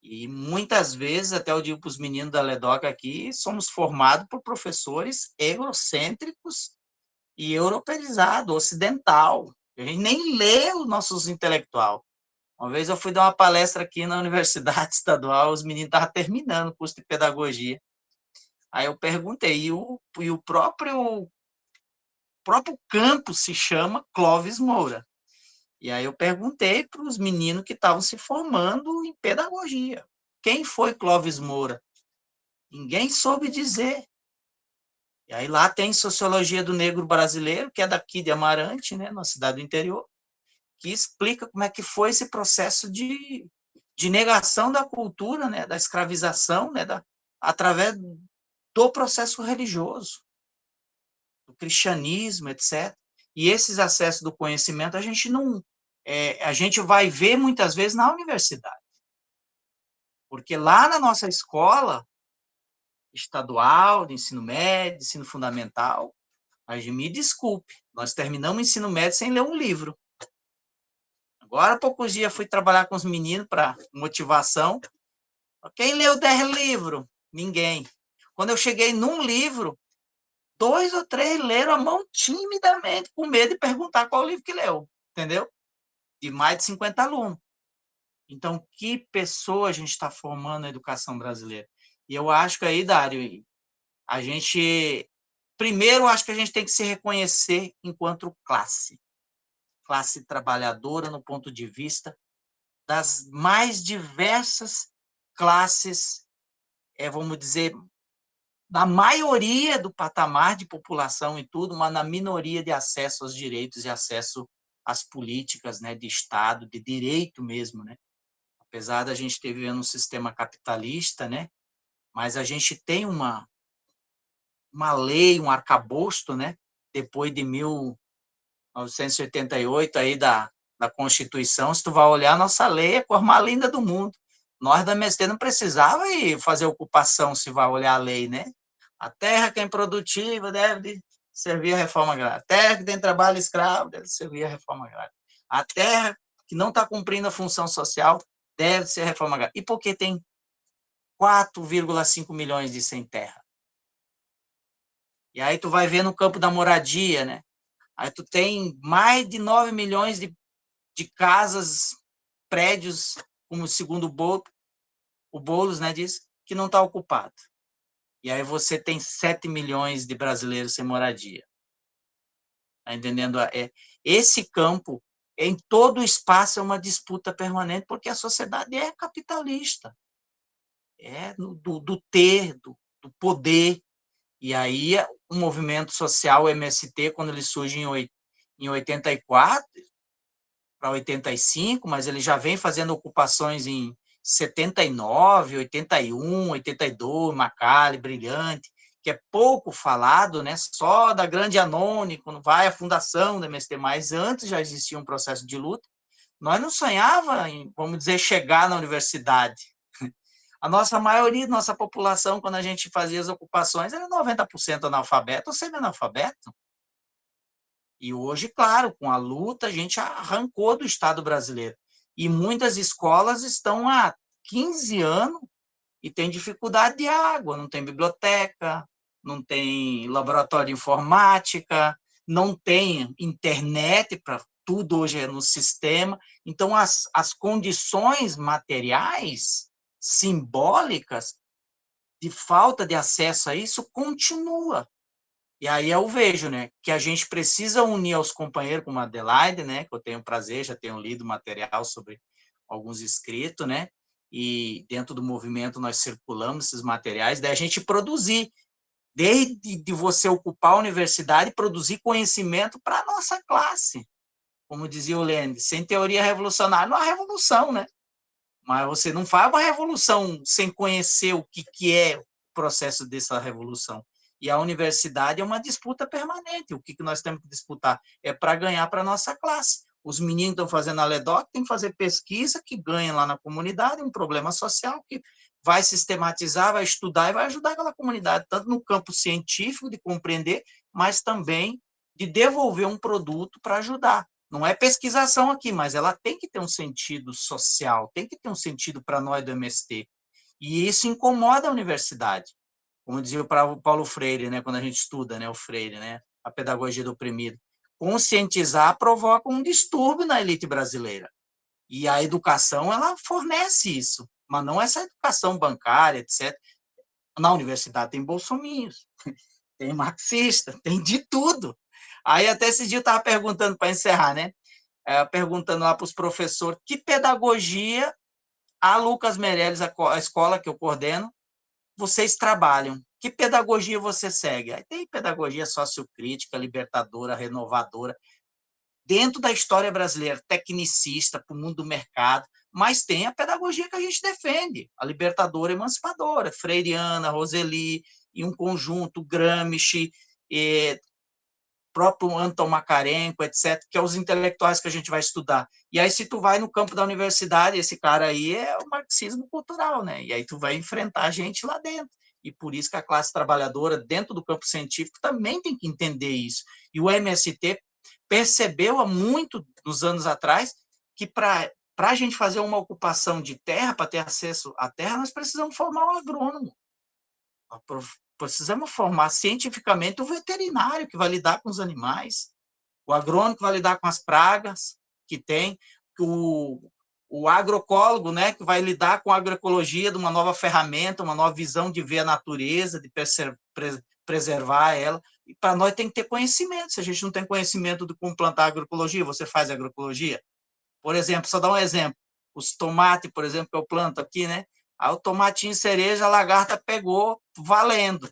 E muitas vezes, até eu digo para os meninos da LEDOC aqui, somos formados por professores egocêntricos e europeizado, ocidental. A gente nem lê os nossos intelectuais. Uma vez eu fui dar uma palestra aqui na Universidade Estadual, os meninos estavam terminando o curso de pedagogia. Aí eu perguntei, e o próprio campus se chama Clóvis Moura. E aí eu perguntei para os meninos que estavam se formando em pedagogia. Quem foi Clóvis Moura? Ninguém soube dizer. E aí lá tem Sociologia do Negro Brasileiro, que é daqui de Amarante, né, na cidade do interior, que explica como é que foi esse processo de negação da cultura, né, da escravização, né, através do processo religioso, do cristianismo, etc. E esses acessos do conhecimento a gente não, a gente vai ver muitas vezes na universidade, porque lá na nossa escola estadual, de ensino médio, de ensino fundamental, mas me desculpe, nós terminamos o ensino médio sem ler um livro. Agora, há poucos dias, fui trabalhar com os meninos para motivação. Quem leu 10 livros? Ninguém. Quando eu cheguei num livro, 2 ou 3 leram a mão timidamente, com medo de perguntar qual livro que leu, entendeu? De mais de 50 alunos. Então, que pessoa a gente está formando na educação brasileira? E eu acho que aí, Dário, a gente... Primeiro, acho que a gente tem que se reconhecer enquanto classe trabalhadora, no ponto de vista das mais diversas classes, vamos dizer, na maioria do patamar de população e tudo, mas na minoria de acesso aos direitos e acesso às políticas, né, de Estado, de direito mesmo, né? Apesar da gente ter vivendo um sistema capitalista, né, mas a gente tem uma lei, um arcabouço, né, depois de 1988, aí da Constituição, se tu vai olhar, a nossa lei é a cor mais linda do mundo. Nós da MST não precisava ir fazer ocupação, se vai olhar a lei, né? A terra que é improdutiva deve servir à reforma agrária. A terra que tem trabalho escravo deve servir à reforma agrária. A terra que não está cumprindo a função social deve ser a reforma agrária. E por que tem 4,5 milhões de sem terra? E aí tu vai ver no campo da moradia, né? Aí tu tem mais de 9 milhões de casas, prédios, como segundo o Boulos, né, diz, que não está ocupado. E aí você tem 7 milhões de brasileiros sem moradia. Tá entendendo? Esse campo, em todo o espaço, é uma disputa permanente, porque a sociedade é capitalista. É do ter, do poder. E aí o movimento social, o MST, quando ele surge em 84, para 85, mas ele já vem fazendo ocupações em 79, 81, 82, Macalé, Brilhante, que é pouco falado, né? Só da Grande Anone, quando vai a fundação da MST, mas antes já existia um processo de luta. Nós não sonhava em, vamos dizer, chegar na universidade. A nossa maioria, nossa população, quando a gente fazia as ocupações, era 90% analfabeto ou semi-analfabeto. E hoje, claro, com a luta, a gente arrancou do Estado brasileiro. E muitas escolas estão há 15 anos e têm dificuldade de água, não tem biblioteca, não tem laboratório de informática, não tem internet, para tudo hoje é no sistema. Então, as condições materiais, simbólicas, de falta de acesso a isso, continua. E aí eu vejo, né, que a gente precisa unir aos companheiros, como a Adelaide, né, que eu tenho prazer, já tenho lido material sobre alguns escritos, né, e dentro do movimento nós circulamos esses materiais, daí a gente produzir, desde de você ocupar a universidade, produzir conhecimento para a nossa classe. Como dizia o Lenin, sem teoria revolucionária não há revolução, né? Mas você não faz uma revolução sem conhecer o que é o processo dessa revolução. E a universidade é uma disputa permanente. O que nós temos que disputar? É para ganhar para a nossa classe. Os meninos estão fazendo a LEDOC, tem que fazer pesquisa que ganha lá na comunidade, um problema social que vai sistematizar, vai estudar e vai ajudar aquela comunidade, tanto no campo científico, de compreender, mas também de devolver um produto para ajudar. Não é pesquisação aqui, mas ela tem que ter um sentido social, tem que ter um sentido para nós do MST. E isso incomoda a universidade. Como dizia o Paulo Freire, né, quando a gente estuda, né, o Freire, né, a pedagogia do oprimido. Conscientizar provoca um distúrbio na elite brasileira. E a educação, ela fornece isso, mas não essa educação bancária, etc. Na universidade tem bolsominions, tem marxista, tem de tudo. Aí até esse dia eu estava perguntando, para encerrar, né, perguntando lá para os professores que pedagogia a Lucas Meirelles, a escola que eu coordeno, vocês trabalham? Que pedagogia você segue? Aí tem pedagogia sociocrítica, libertadora, renovadora, dentro da história brasileira, tecnicista, para o mundo do mercado, mas tem a pedagogia que a gente defende, a libertadora emancipadora, Freiriana, Roseli, e um conjunto, Gramsci, próprio Anton Makarenko, etc., que é os intelectuais que a gente vai estudar. E aí, se tu vai no campo da universidade, esse cara aí é o marxismo cultural, né? E aí tu vai enfrentar a gente lá dentro. E por isso que a classe trabalhadora, dentro do campo científico, também tem que entender isso. E o MST percebeu há muito, nos anos atrás, que para a gente fazer uma ocupação de terra, para ter acesso à terra, nós precisamos formar um agrônomo. Precisamos formar cientificamente o veterinário que vai lidar com os animais, o agrônomo que vai lidar com as pragas que tem, o agroecólogo, né, que vai lidar com a agroecologia de uma nova ferramenta, uma nova visão de ver a natureza, de preservar ela. E para nós tem que ter conhecimento. Se a gente não tem conhecimento de como plantar agroecologia, você faz agroecologia? Por exemplo, só dar um exemplo. Os tomates, por exemplo, que eu planto aqui, né? Aí o tomatinho cereja, a lagarta pegou valendo.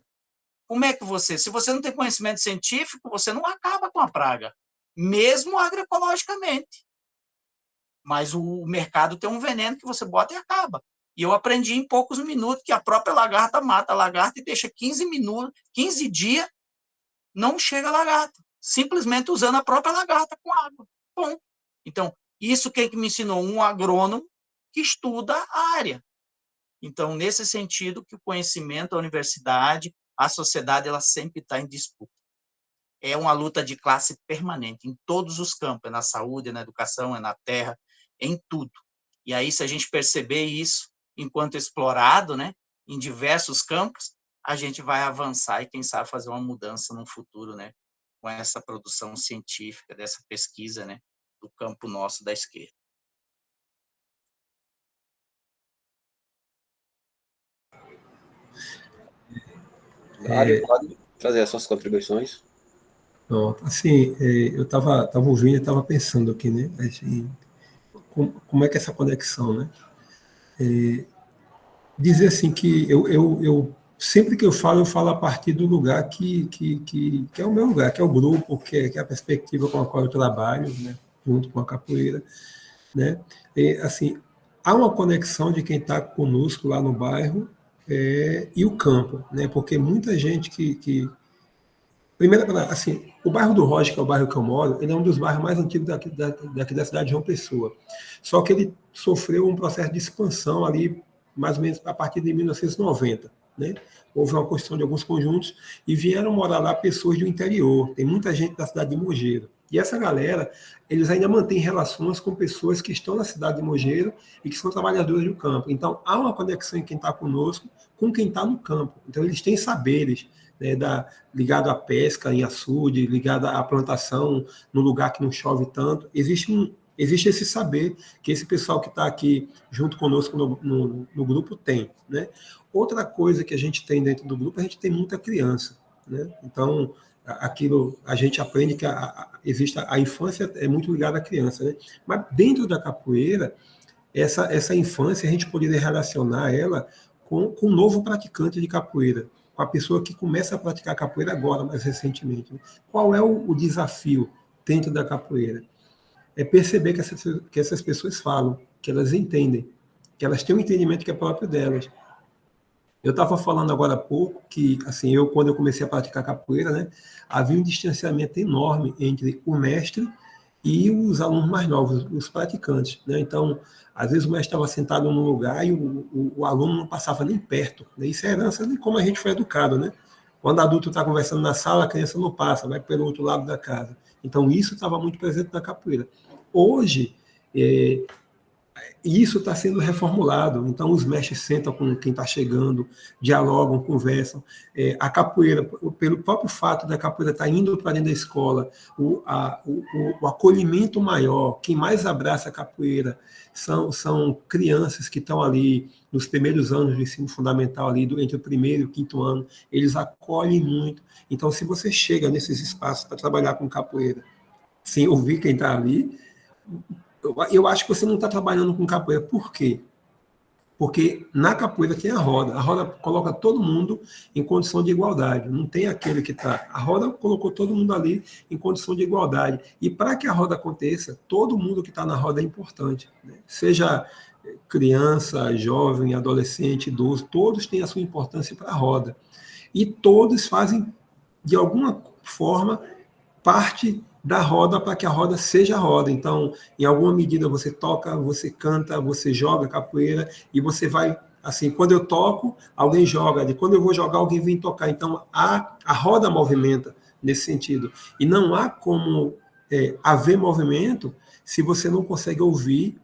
Como é que você... Se você não tem conhecimento científico, você não acaba com a praga, mesmo agroecologicamente. Mas o mercado tem um veneno que você bota e acaba. E eu aprendi em poucos minutos que a própria lagarta mata a lagarta e deixa 15 dias, não chega a lagarta. Simplesmente usando a própria lagarta com água. Bom, então, isso quem que me ensinou? Um agrônomo que estuda a área. Então, nesse sentido, que o conhecimento, a universidade, a sociedade, ela sempre está em disputa. É uma luta de classe permanente, em todos os campos, é na saúde, é na educação, é na terra, em tudo. E aí, se a gente perceber isso, enquanto explorado, né, em diversos campos, a gente vai avançar e, quem sabe, fazer uma mudança no futuro, né, com essa produção científica, dessa pesquisa, né, do campo nosso da esquerda. Mário, pode trazer as suas contribuições. Pronto. Assim, eu estava ouvindo e estava pensando aqui, né? Assim, como é que é essa conexão, né? Dizer assim que eu sempre que eu falo a partir do lugar que é o meu lugar, que é o grupo, que é a perspectiva com a qual eu trabalho, né? Junto com a capoeira, né? Assim, há uma conexão de quem está conosco lá no bairro, e o campo, né? Porque muita gente primeiro, assim, o bairro do Rocha, que é o bairro que eu moro, ele é um dos bairros mais antigos daqui da cidade de João Pessoa. Só que ele sofreu um processo de expansão ali, mais ou menos a partir de 1990, né? Houve uma construção de alguns conjuntos e vieram morar lá pessoas do interior. Tem muita gente da cidade de Mogeiro. E essa galera, eles ainda mantêm relações com pessoas que estão na cidade de Mogeiro e que são trabalhadores do campo. Então, há uma conexão em quem está conosco com quem está no campo. Então, eles têm saberes, né, ligado à pesca em açude, ligado à plantação no lugar que não chove tanto. Existe esse saber que esse pessoal que está aqui junto conosco no grupo tem, né? Outra coisa que a gente tem dentro do grupo, a gente tem muita criança, né? Então, aquilo a gente aprende que existe a infância é muito ligada à criança, né? Mas dentro da capoeira, essa infância a gente poderia relacionar ela com um novo praticante de capoeira, com a pessoa que começa a praticar capoeira agora, mais recentemente, né? Qual é o desafio dentro da capoeira? É perceber que essas pessoas falam, que elas entendem, que elas têm um entendimento que é próprio delas. Eu estava falando agora há pouco que, assim, quando eu comecei a praticar capoeira, né, havia um distanciamento enorme entre o mestre e os alunos mais novos, os praticantes, né? Então, às vezes o mestre estava sentado num lugar e o aluno não passava nem perto, né? Isso é herança de como a gente foi educado, né? Quando o adulto está conversando na sala, a criança não passa, vai pelo outro lado da casa. Então, isso estava muito presente na capoeira. Hoje, isso está sendo reformulado. Então, os mestres sentam com quem está chegando, dialogam, conversam. A capoeira, pelo próprio fato da capoeira estar indo para dentro da escola, o acolhimento maior, quem mais abraça a capoeira são crianças que estão ali nos primeiros anos do ensino fundamental, ali entre o primeiro e o quinto ano. Eles acolhem muito. Então, se você chega nesses espaços para trabalhar com capoeira, sem ouvir quem está ali, eu acho que você não está trabalhando com capoeira. Por quê? Porque na capoeira tem a roda. A roda coloca todo mundo em condição de igualdade. Não tem aquele que está... A roda colocou todo mundo ali em condição de igualdade. E para que a roda aconteça, todo mundo que está na roda é importante, né? Seja criança, jovem, adolescente, idoso, todos têm a sua importância para a roda. E todos fazem, de alguma forma, parte da roda para que a roda seja a roda. Então, em alguma medida, você toca, você canta, você joga capoeira e você vai, assim, quando eu toco, alguém joga, quando eu vou jogar, alguém vem tocar. Então, a roda movimenta nesse sentido. E não há como haver movimento se você não consegue ouvir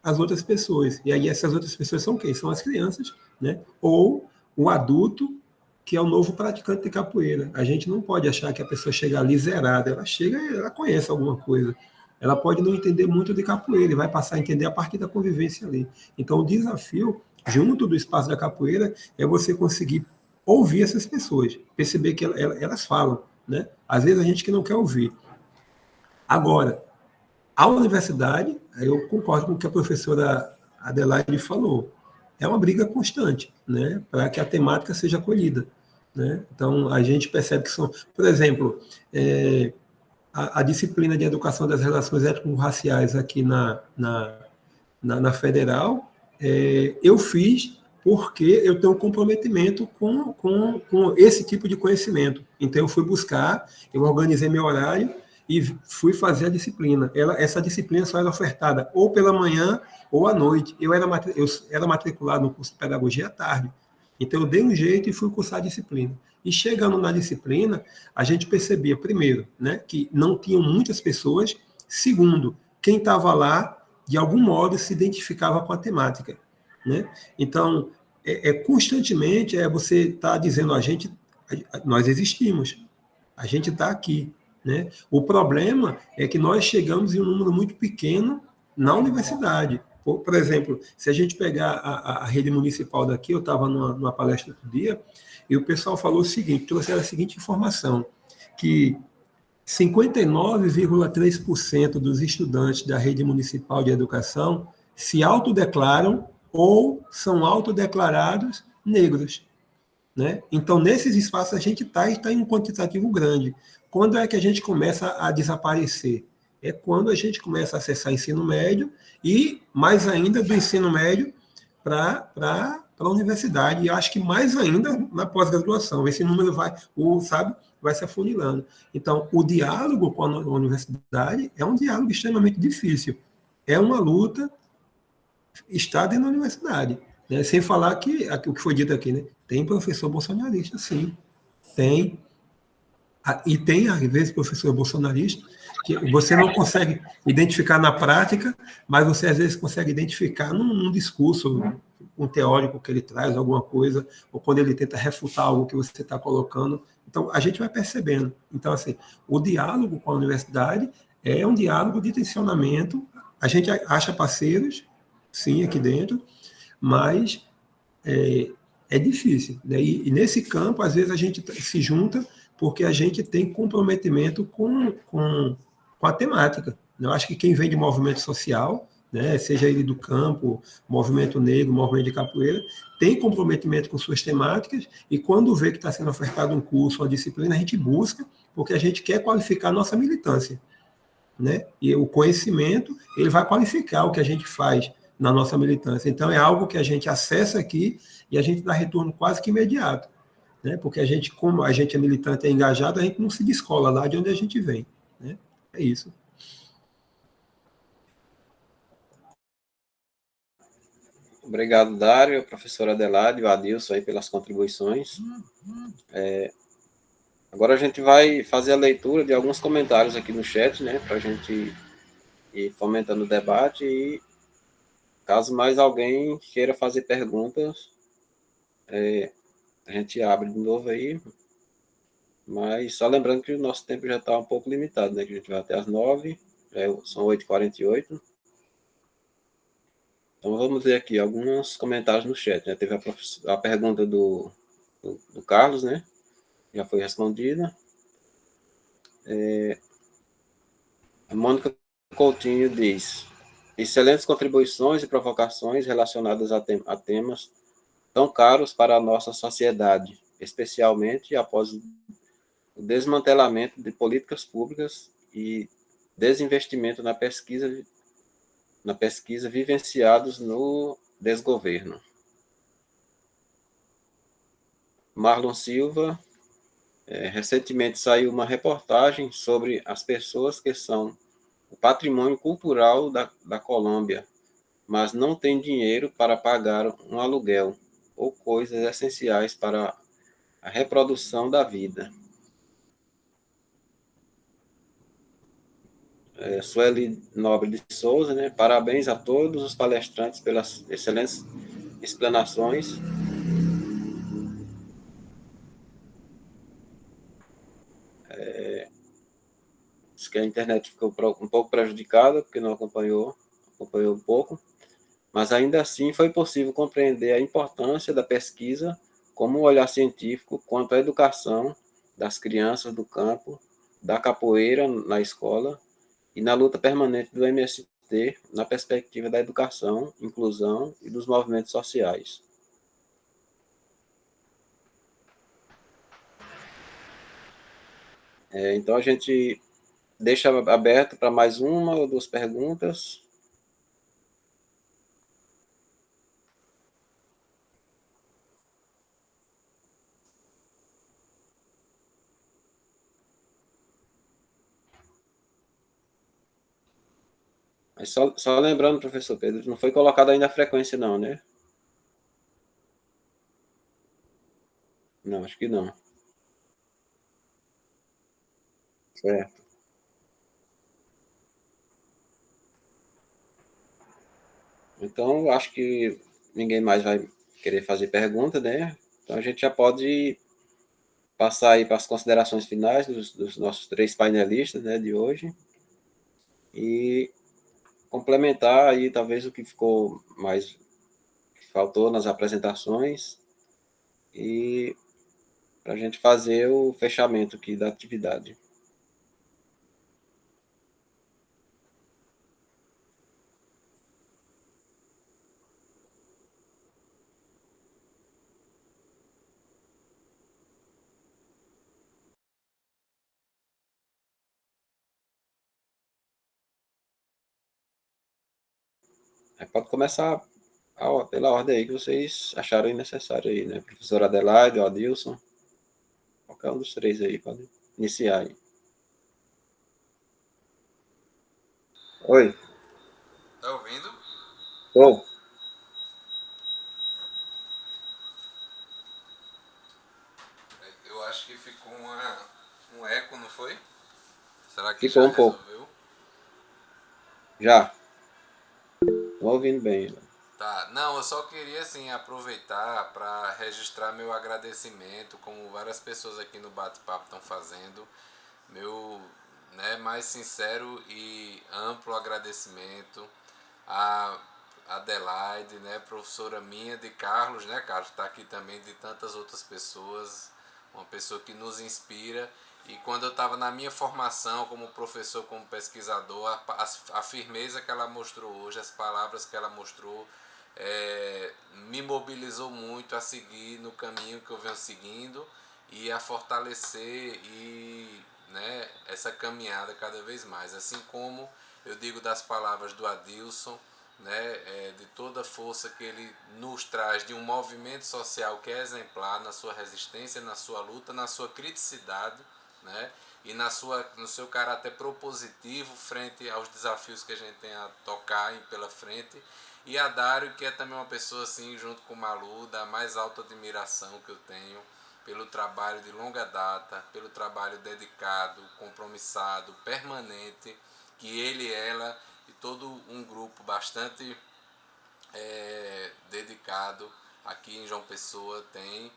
as outras pessoas. E aí essas outras pessoas são quem? São as crianças, né? Ou o adulto, que é o novo praticante de capoeira. A gente não pode achar que a pessoa chega ali zerada. Ela chega e ela conhece alguma coisa. Ela pode não entender muito de capoeira e vai passar a entender a partir da convivência ali. Então, o desafio, junto do espaço da capoeira, é você conseguir ouvir essas pessoas, perceber que elas falam, né? Às vezes a gente que não quer ouvir. Agora, a universidade, eu concordo com o que a professora Adelaide falou, é uma briga constante, né, para que a temática seja acolhida, né? Então, a gente percebe que são... Por exemplo, a disciplina de educação das relações étnico-raciais aqui na Federal, eu fiz porque eu tenho um comprometimento com esse tipo de conhecimento. Então, eu fui buscar, eu organizei meu horário e fui fazer a disciplina. Essa disciplina só era ofertada ou pela manhã ou à noite. Eu era matriculado no curso de pedagogia à tarde. Então, eu dei um jeito e fui cursar a disciplina. E chegando na disciplina, a gente percebia, primeiro, né, que não tinham muitas pessoas. Segundo, quem estava lá, de algum modo, se identificava com a temática, né? Então, constantemente você está dizendo a gente, nós existimos, a gente está aqui, né? O problema é que nós chegamos em um número muito pequeno na universidade. Por exemplo, se a gente pegar a rede municipal daqui, eu estava numa palestra outro dia, e o pessoal falou o seguinte, trouxeram a seguinte informação, que 59,3% dos estudantes da rede municipal de educação se autodeclaram ou são autodeclarados negros, né? Então, nesses espaços, a gente está em um quantitativo grande. Quando é que a gente começa a desaparecer? É quando a gente começa a acessar ensino médio e, mais ainda, do ensino médio para para a universidade, e acho que mais ainda na pós-graduação. Esse número vai se afunilando. Então, o diálogo com a universidade é um diálogo extremamente difícil. É uma luta estar dentro da universidade. Né? Sem falar que o que foi dito aqui, né? Tem professor bolsonarista, sim. Tem. E tem, às vezes, professor bolsonarista, que você não consegue identificar na prática, mas você, às vezes, consegue identificar num discurso, um teórico que ele traz, alguma coisa, ou quando ele tenta refutar algo que você está colocando. Então, a gente vai percebendo. Então, assim, o diálogo com a universidade é um diálogo de tensionamento. A gente acha parceiros, sim, aqui dentro, mas é difícil. Né? E nesse campo, às vezes, a gente se junta porque a gente tem comprometimento com a temática. Eu acho que quem vem de movimento social, né, seja ele do campo, movimento negro, movimento de capoeira, tem comprometimento com suas temáticas, e quando vê que está sendo ofertado um curso, uma disciplina, a gente busca, porque a gente quer qualificar a nossa militância. Né? E o conhecimento, ele vai qualificar o que a gente faz na nossa militância. Então, é algo que a gente acessa aqui e a gente dá retorno quase que imediato. Né? Porque a gente, como a gente é militante e é engajado, a gente não se descola lá de onde a gente vem. Né? É isso. Obrigado, Dário, professor Adelaide, o Adilson aí pelas contribuições. Agora a gente vai fazer a leitura de alguns comentários aqui no chat, né, para a gente ir fomentando o debate, e caso mais alguém queira fazer perguntas, a gente abre de novo aí, mas só lembrando que o nosso tempo já está um pouco limitado, né, que a gente vai até as 9, são 8h48. Então vamos ver aqui alguns comentários no chat. Né? Teve a pergunta do Carlos, né? Já foi respondida. A Mônica Coutinho diz: excelentes contribuições e provocações relacionadas a temas tão caros para a nossa sociedade, especialmente após o desmantelamento de políticas públicas e desinvestimento na pesquisa vivenciados no desgoverno. Marlon Silva, recentemente saiu uma reportagem sobre as pessoas que são o patrimônio cultural da Colômbia, mas não têm dinheiro para pagar um aluguel ou coisas essenciais para a reprodução da vida. Sueli Nobre de Souza, né? Parabéns a todos os palestrantes pelas excelentes explanações. Diz que a internet ficou um pouco prejudicada, porque não acompanhou um pouco, mas ainda assim foi possível compreender a importância da pesquisa como um olhar científico quanto à educação das crianças do campo, da capoeira na escola e na luta permanente do MST na perspectiva da educação, inclusão e dos movimentos sociais. Então a gente deixa aberto para mais uma ou duas perguntas. Mas só lembrando, professor Pedro, não foi colocado ainda a frequência não, né? Não, acho que não. Certo. Então, acho que ninguém mais vai querer fazer pergunta, né? Então, a gente já pode passar aí para as considerações finais dos nossos 3 painelistas, né, de hoje, e complementar aí talvez o que ficou mais, que faltou nas apresentações, e para a gente fazer o fechamento aqui da atividade. Pode começar pela ordem aí que vocês acharam necessário aí, né? Professor Adelaide, Adilson, qualquer um dos três aí pode iniciar aí. Oi. Tá ouvindo? Bom, Eu acho que ficou um eco, não foi? Será que ficou já um pouco. resolveu? Já. Estou ouvindo bem. Tá, não, eu só queria assim aproveitar para registrar meu agradecimento, como várias pessoas aqui no bate-papo estão fazendo, meu, né, mais sincero e amplo agradecimento a Adelaide, né, professora minha, de Carlos, né, Carlos está aqui também, de tantas outras pessoas, uma pessoa que nos inspira. E quando eu estava na minha formação como professor, como pesquisador, a firmeza que ela mostrou hoje, as palavras que ela mostrou, me mobilizou muito a seguir no caminho que eu venho seguindo e a fortalecer né, essa caminhada cada vez mais. Assim como eu digo das palavras do Adilson, né, de toda a força que ele nos traz de um movimento social que é exemplar na sua resistência, na sua luta, na sua criticidade, né, e no seu caráter propositivo frente aos desafios que a gente tem a tocar pela frente. E a Dário, que é também uma pessoa assim, junto com o Malu, da mais alta admiração que eu tenho pelo trabalho de longa data, pelo trabalho dedicado, compromissado, permanente, que ele, ela e todo um grupo bastante dedicado aqui em João Pessoa tem,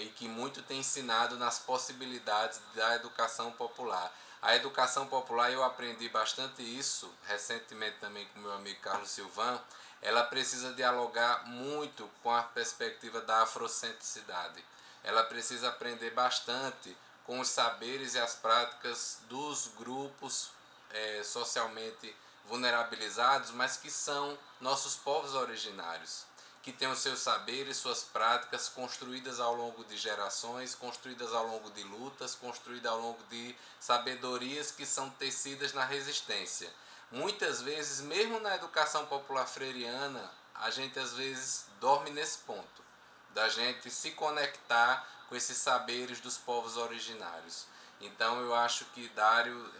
e que muito tem ensinado nas possibilidades da educação popular. A educação popular, eu aprendi bastante isso recentemente também com meu amigo Carlos Silvan, ela precisa dialogar muito com a perspectiva da afrocentricidade. Ela precisa aprender bastante com os saberes e as práticas dos grupos socialmente vulnerabilizados, mas que são nossos povos originários, que têm os seus saberes, suas práticas construídas ao longo de gerações, construídas ao longo de lutas, construídas ao longo de sabedorias que são tecidas na resistência. Muitas vezes, mesmo na educação popular freiriana, a gente às vezes dorme nesse ponto, da gente se conectar com esses saberes dos povos originários. Então eu acho que Dário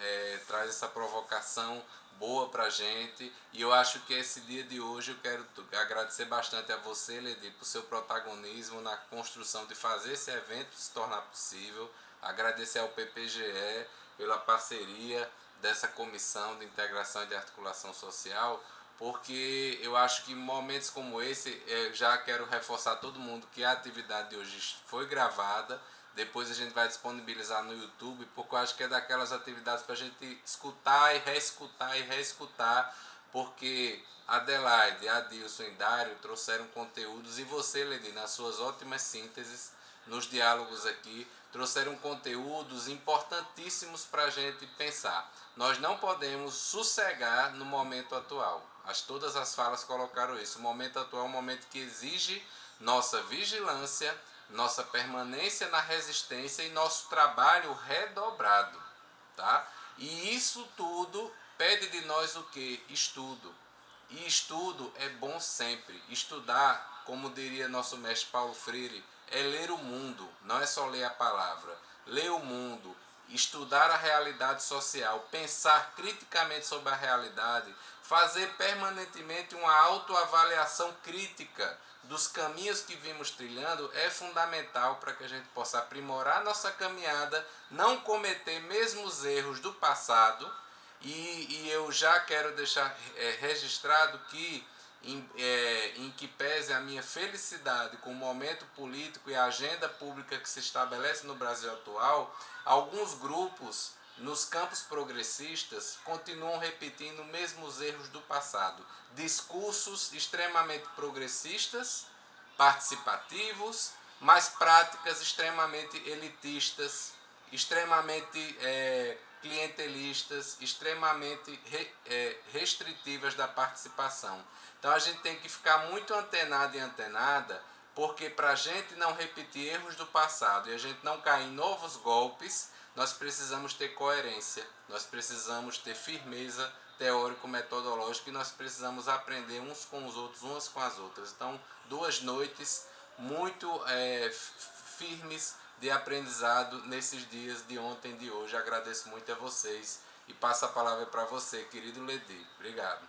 traz essa provocação boa pra gente, e eu acho que esse dia de hoje eu quero agradecer bastante a você, Ledi, por seu protagonismo na construção de fazer esse evento se tornar possível, agradecer ao PPGE pela parceria dessa comissão de integração e de articulação social, porque eu acho que em momentos como esse, já quero reforçar todo mundo que a atividade de hoje foi gravada, depois a gente vai disponibilizar no YouTube, porque eu acho que é daquelas atividades para a gente escutar e reescutar, porque Adelaide, Adilson e Dário trouxeram conteúdos, e você, Ledi, nas suas ótimas sínteses, nos diálogos aqui, trouxeram conteúdos importantíssimos para a gente pensar. Nós não podemos sossegar no momento atual. Todas as falas colocaram isso. O momento atual é um momento que exige nossa vigilância, nossa permanência na resistência e nosso trabalho redobrado, tá? E isso tudo pede de nós o quê? Estudo. E estudo é bom sempre. Estudar, como diria nosso mestre Paulo Freire, é ler o mundo, não é só ler a palavra. Ler o mundo, estudar a realidade social, pensar criticamente sobre a realidade, fazer permanentemente uma autoavaliação crítica dos caminhos que vimos trilhando é fundamental para que a gente possa aprimorar nossa caminhada, não cometer mesmos erros do passado. E eu já quero deixar registrado que, em que pese a minha felicidade com o momento político e a agenda pública que se estabelece no Brasil atual, alguns grupos nos campos progressistas continuam repetindo os mesmos erros do passado. Discursos extremamente progressistas, participativos, mas práticas extremamente elitistas, extremamente clientelistas, extremamente restritivas da participação. Então a gente tem que ficar muito antenado e antenada, porque para a gente não repetir erros do passado e a gente não cair em novos golpes, nós precisamos ter coerência, nós precisamos ter firmeza teórico-metodológico que nós precisamos aprender uns com os outros, umas com as outras. Então, 2 noites muito firmes de aprendizado nesses dias de ontem e de hoje. Agradeço muito a vocês e passo a palavra para você, querido Ledi. Obrigado.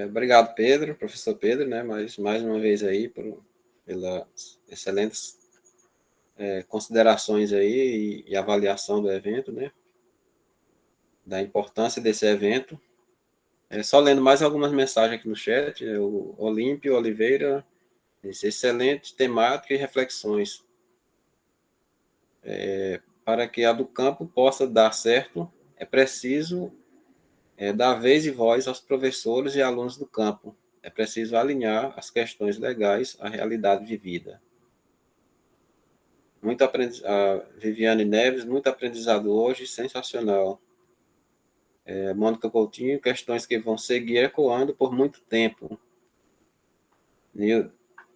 Obrigado, Pedro, professor Pedro, né, mais uma vez aí pelas excelentes considerações aí e avaliação do evento, né, da importância desse evento. Só lendo mais algumas mensagens aqui no chat, o Olímpio Oliveira, excelente temática e reflexões. Para que a do campo possa dar certo, é preciso dar vez e voz aos professores e alunos do campo. É preciso alinhar as questões legais à realidade vivida. Viviane Neves, muito aprendizado hoje, sensacional. Mônica Coutinho, questões que vão seguir ecoando por muito tempo.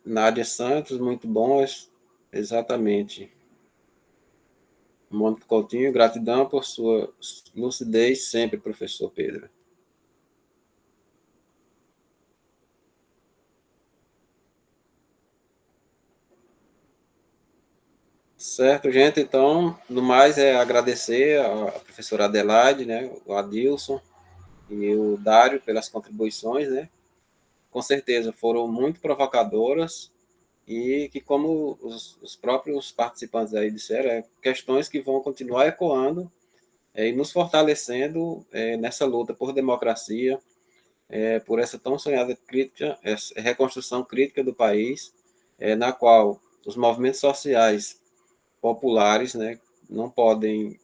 Nádia Santos, muito bom, exatamente. Mônica Coutinho, gratidão por sua lucidez sempre, professor Pedro. Certo, gente, então, no mais agradecer a professora Adelaide, né, o Adilson e o Dário pelas contribuições, né, com certeza foram muito provocadoras e que, como os próprios participantes aí disseram, questões que vão continuar ecoando e nos fortalecendo nessa luta por democracia, por essa tão sonhada crítica, essa reconstrução crítica do país, na qual os movimentos sociais populares, né, não podem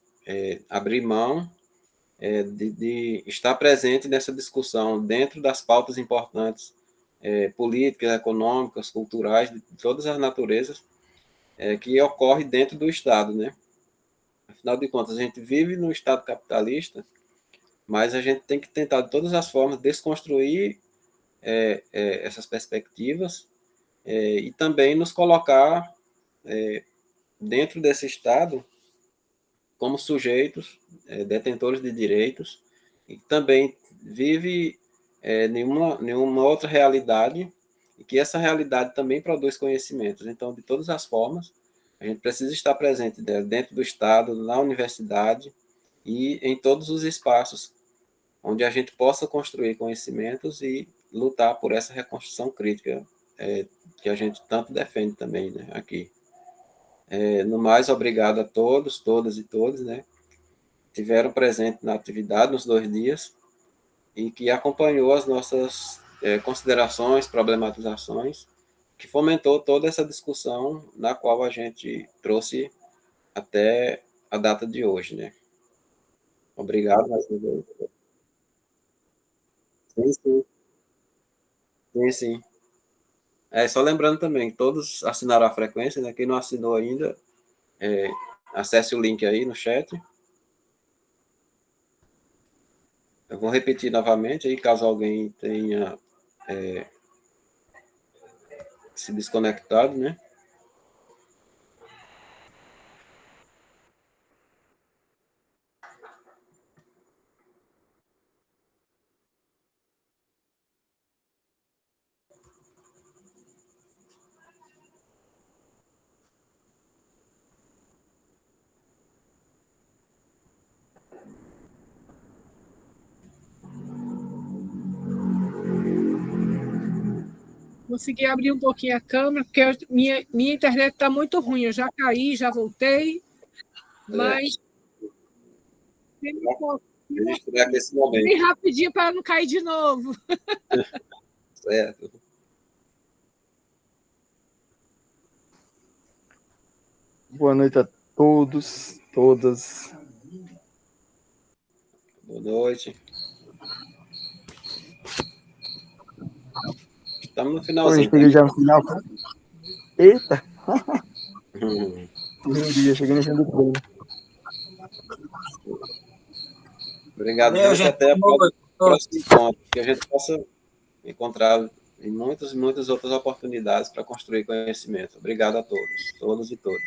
abrir mão de estar presente nessa discussão dentro das pautas importantes políticas, econômicas, culturais, de todas as naturezas, que ocorre dentro do Estado, né? Afinal de contas, a gente vive no Estado capitalista, mas a gente tem que tentar, de todas as formas, desconstruir essas perspectivas e também nos colocar dentro desse Estado como sujeitos, detentores de direitos, e também vive nenhuma outra realidade, e que essa realidade também produz conhecimentos. Então, de todas as formas, a gente precisa estar presente dentro do Estado, na universidade e em todos os espaços onde a gente possa construir conhecimentos e lutar por essa reconstrução crítica que a gente tanto defende também, né, aqui. No mais, obrigado a todos, todas e todos, né, que tiveram presente na atividade nos 2 dias e que acompanhou as nossas considerações, problematizações, que fomentou toda essa discussão na qual a gente trouxe até a data de hoje, né. Obrigado mais uma vez. Sim, sim. Sim, sim. Só lembrando também, todos assinaram a frequência, né? Quem não assinou ainda, acesse o link aí no chat. Eu vou repetir novamente aí, caso alguém tenha se desconectado, né? Consegui abrir um pouquinho a câmera, porque minha internet está muito ruim. Eu já caí, já voltei, mas Registrar aqui esse momento. bem rapidinho para não cair de novo. Certo. Boa noite a todos, todas. Boa noite. Estamos no finalzinho. Cheguei já no final. Eita! Cheguei no fim do treino. Obrigado, gente. Até o próximo encontro. Que a gente possa encontrar em muitas outras oportunidades para construir conhecimento. Obrigado a todos, todos e todas.